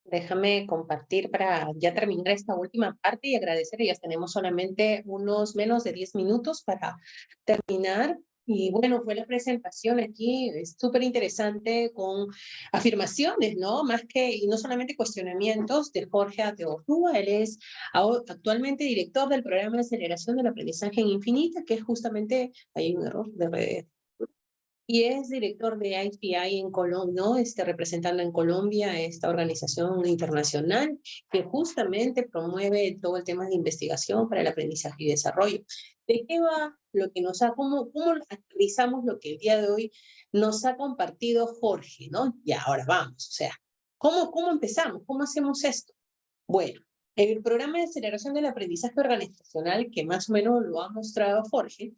Déjame compartir para ya terminar esta última parte y agradecer. Ya tenemos solamente unos menos de 10 minutos para terminar. Y bueno, fue la presentación aquí, es súper interesante con afirmaciones, ¿no? Y no solamente cuestionamientos de Jorge Ateortúa. Él es actualmente director del programa de aceleración del aprendizaje en Infinita, que es justamente, hay un error de red. Y es director de IPI en Colombia, ¿no? Representando en Colombia esta organización internacional que justamente promueve todo el tema de investigación para el aprendizaje y desarrollo. ¿De qué va lo que cómo aterrizamos lo que el día de hoy nos ha compartido Jorge, ¿no? Y ahora vamos, o sea, ¿cómo empezamos? ¿Cómo hacemos esto? Bueno, el programa de aceleración del aprendizaje organizacional, que más o menos lo ha mostrado Jorge,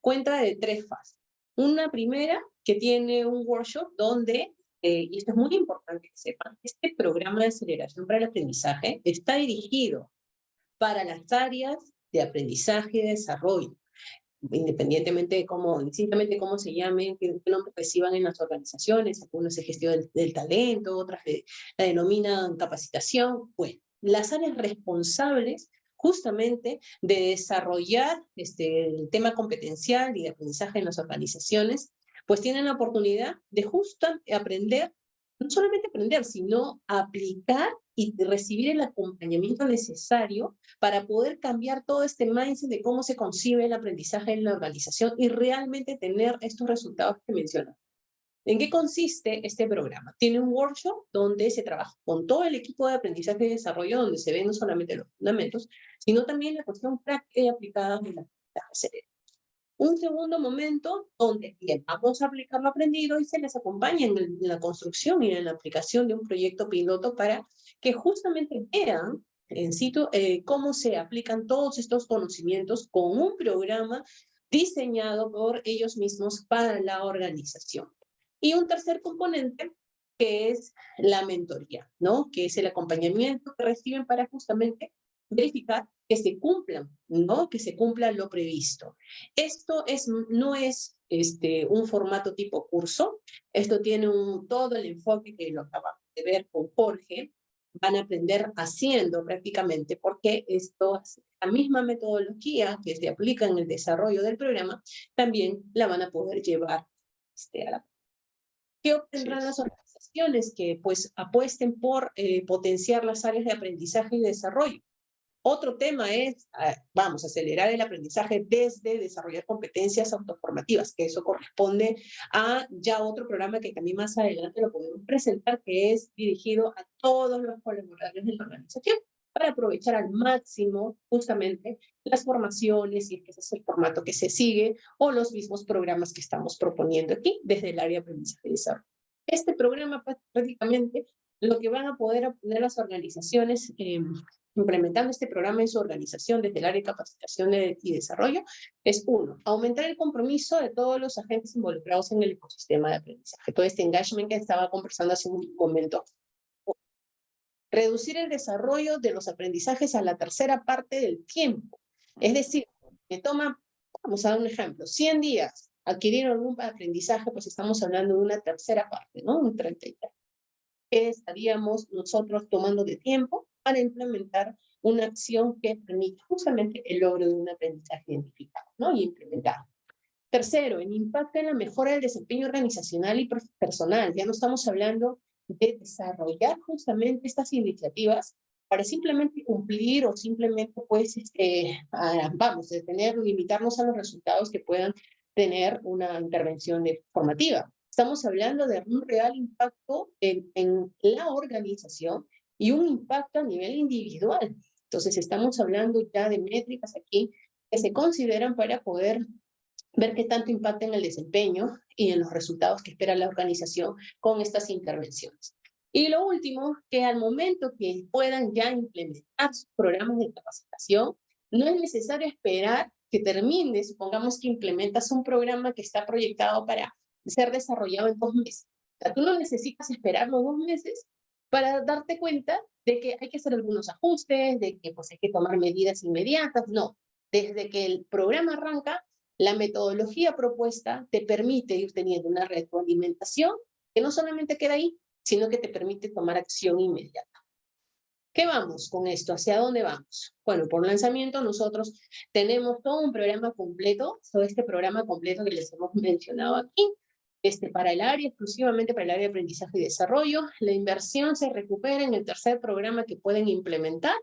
cuenta de 3 fases. Una primera que tiene un workshop donde, y esto es muy importante que sepan, este programa de aceleración para el aprendizaje está dirigido para las áreas de aprendizaje y desarrollo, independientemente de indistintamente cómo se llamen, qué nombre reciban en las organizaciones, algunas es gestión del talento, otras la denominan capacitación. Bueno, las áreas responsables justamente de desarrollar el tema competencial y de aprendizaje en las organizaciones, pues tienen la oportunidad de justo aprender, no solamente aprender, sino aplicar y recibir el acompañamiento necesario para poder cambiar todo este mindset de cómo se concibe el aprendizaje en la organización y realmente tener estos resultados que mencionas. ¿En qué consiste este programa? Tiene un workshop donde se trabaja con todo el equipo de aprendizaje y desarrollo, donde se ven no solamente los fundamentos, sino también la cuestión práctica y aplicada del aprendizaje cerebral. Un segundo momento donde bien, vamos a aplicar lo aprendido y se les acompaña en la construcción y en la aplicación de un proyecto piloto para que justamente vean en situ cómo se aplican todos estos conocimientos con un programa diseñado por ellos mismos para la organización. Y un tercer componente que es la mentoría, ¿no? Que es el acompañamiento que reciben para justamente verificar que se cumplan, ¿no? Que se cumpla lo previsto. Esto no es un formato tipo curso, esto tiene todo el enfoque que lo acabamos de ver con Jorge, van a aprender haciendo prácticamente, porque la misma metodología que se aplica en el desarrollo del programa, también la van a poder llevar a la. ¿Qué obtendrán las organizaciones que pues apuesten por potenciar las áreas de aprendizaje y desarrollo? Otro tema es, vamos a acelerar el aprendizaje desde desarrollar competencias autoformativas, que eso corresponde a ya otro programa que también más adelante lo podemos presentar, que es dirigido a todos los colaboradores de la organización para aprovechar al máximo justamente las formaciones, y que ese es el formato que se sigue, o los mismos programas que estamos proponiendo aquí desde el área de aprendizaje y desarrollo. Este programa prácticamente lo que van a poder obtener las organizaciones implementando este programa en su organización desde el área de capacitación y desarrollo, es uno, aumentar el compromiso de todos los agentes involucrados en el ecosistema de aprendizaje, todo este engagement que estaba conversando hace un momento. Reducir el desarrollo de los aprendizajes a la tercera parte del tiempo. Es decir, me toma, vamos a dar un ejemplo, 100 días adquirir algún aprendizaje, pues estamos hablando de una tercera parte, ¿no? Un 33. ¿Qué estaríamos nosotros tomando de tiempo para implementar una acción que permita justamente el logro de un aprendizaje identificado, ¿no? Y implementado. Tercero, el impacto en la mejora del desempeño organizacional y personal. Ya no estamos hablando de desarrollar justamente estas iniciativas para simplemente cumplir o simplemente, pues, vamos, limitarnos a los resultados que puedan tener una intervención formativa. Estamos hablando de un real impacto en la organización y un impacto a nivel individual. Entonces, estamos hablando ya de métricas aquí que se consideran para poder ver qué tanto impacta en el desempeño y en los resultados que espera la organización con estas intervenciones. Y lo último, que al momento que puedan ya implementar sus programas de capacitación, no es necesario esperar que termine. Supongamos que implementas un programa que está proyectado para ser desarrollado en 2 meses. O sea, tú no necesitas esperar los 2 meses para darte cuenta de que hay que hacer algunos ajustes, de que pues hay que tomar medidas inmediatas. No, desde que el programa arranca, la metodología propuesta te permite ir teniendo una retroalimentación que no solamente queda ahí, sino que te permite tomar acción inmediata. ¿Qué vamos con esto? ¿Hacia dónde vamos? Bueno, por lanzamiento nosotros tenemos todo un programa completo, todo este programa completo que les hemos mencionado aquí, para el área, exclusivamente para el área de aprendizaje y desarrollo. La inversión se recupera en el tercer programa que pueden implementar.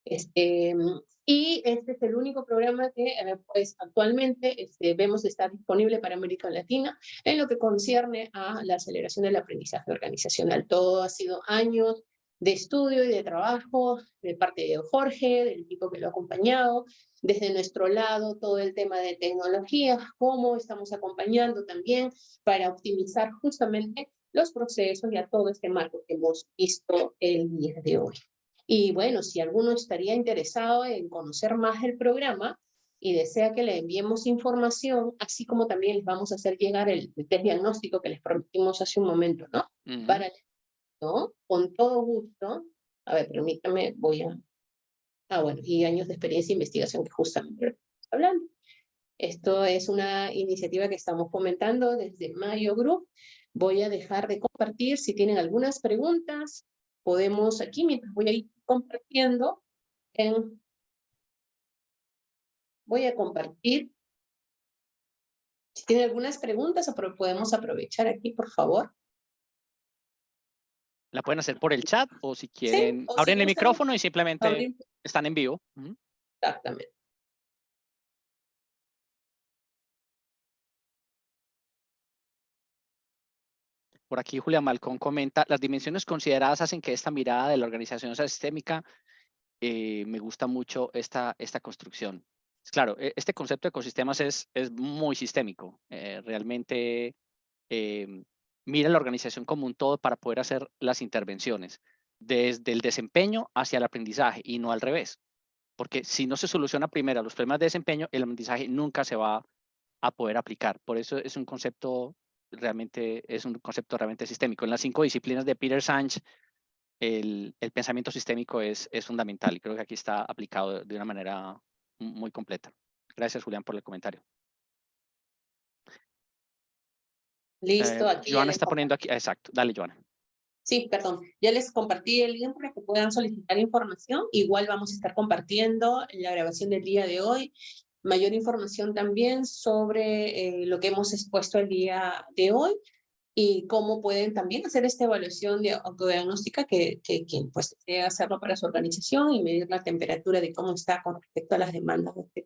Y este es el único programa que pues actualmente vemos está disponible para América Latina en lo que concierne a la aceleración del aprendizaje organizacional. Todo ha sido años de estudio y de trabajo de parte de Jorge, del equipo que lo ha acompañado, desde nuestro lado todo el tema de tecnología, cómo estamos acompañando también para optimizar justamente los procesos y a todo este marco que hemos visto el día de hoy. Y bueno, si alguno estaría interesado en conocer más del programa y desea que le enviemos información, así como también les vamos a hacer llegar el test diagnóstico que les prometimos hace un momento, ¿no? Para, ¿no? Con todo gusto. A ver, permítame, voy a... bueno, y años de experiencia e investigación que justamente estamos hablando. Esto es una iniciativa que estamos fomentando desde Mayo Group. Voy a dejar de compartir. Si tienen algunas preguntas, podemos aquí, mientras voy a ir compartiendo, voy a compartir. Si tienen algunas preguntas, podemos aprovechar aquí, por favor. La pueden hacer por el chat o si quieren, sí, abren si el micrófono y simplemente abrir. Están en vivo. Exactamente. Por aquí Julia Malcón comenta, las dimensiones consideradas hacen que esta mirada de la organización sea sistémica. Me gusta mucho esta construcción. Claro, este concepto de ecosistemas es muy sistémico. Realmente mira la organización como un todo para poder hacer las intervenciones desde el desempeño hacia el aprendizaje y no al revés. Porque si no se soluciona primero los problemas de desempeño, el aprendizaje nunca se va a poder aplicar. Por eso es un concepto realmente sistémico. En las 5 disciplinas de Peter Senge, el pensamiento sistémico es fundamental y creo que aquí está aplicado de una manera muy completa. Gracias, Julián, por el comentario. Listo, aquí ya Joana les está poniendo aquí, exacto, dale, Joana. Sí, perdón. Ya les compartí el link para que puedan solicitar información. Igual vamos a estar compartiendo en la grabación del día de hoy mayor información también sobre lo que hemos expuesto el día de hoy y cómo pueden también hacer esta evaluación de autodiagnóstica que quien pues desea hacerlo para su organización y medir la temperatura de cómo está con respecto a las demandas que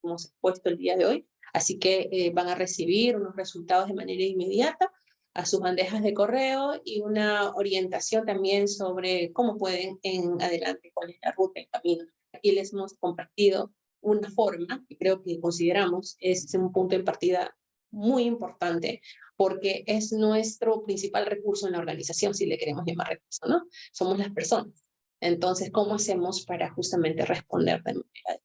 hemos expuesto el día de hoy. Así que van a recibir unos resultados de manera inmediata a sus bandejas de correo y una orientación también sobre cómo pueden en adelante, cuál es la ruta, el camino. Aquí les hemos compartido una forma que creo que consideramos es un punto de partida muy importante porque es nuestro principal recurso en la organización, si le queremos llamar recurso, ¿no? Somos las personas. Entonces, ¿cómo hacemos para justamente responder de manera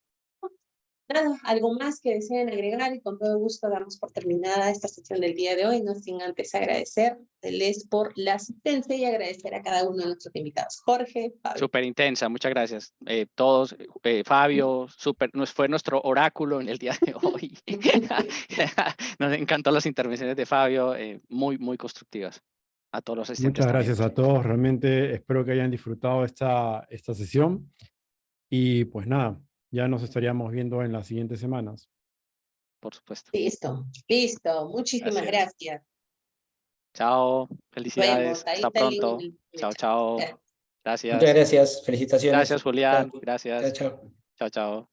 nada, algo más que deseen agregar y con todo gusto damos por terminada esta sesión del día de hoy, no sin antes agradecerles por la asistencia y agradecer a cada uno de nuestros invitados. Jorge, Fabio. Súper intensa, muchas gracias. Todos, Fabio, fue nuestro oráculo en el día de hoy. Nos encantó las intervenciones de Fabio, muy, muy constructivas. A todos los asistentes. Muchas gracias a todos, realmente espero que hayan disfrutado esta sesión y pues nada, ya nos estaríamos viendo en las siguientes semanas. Por supuesto. Listo, listo. Muchísimas gracias. Chao, felicidades. Hasta pronto. Chao, chao. Gracias. Muchas gracias, felicitaciones. Gracias, Julián. Chao. Gracias. Chao. Chao, chao.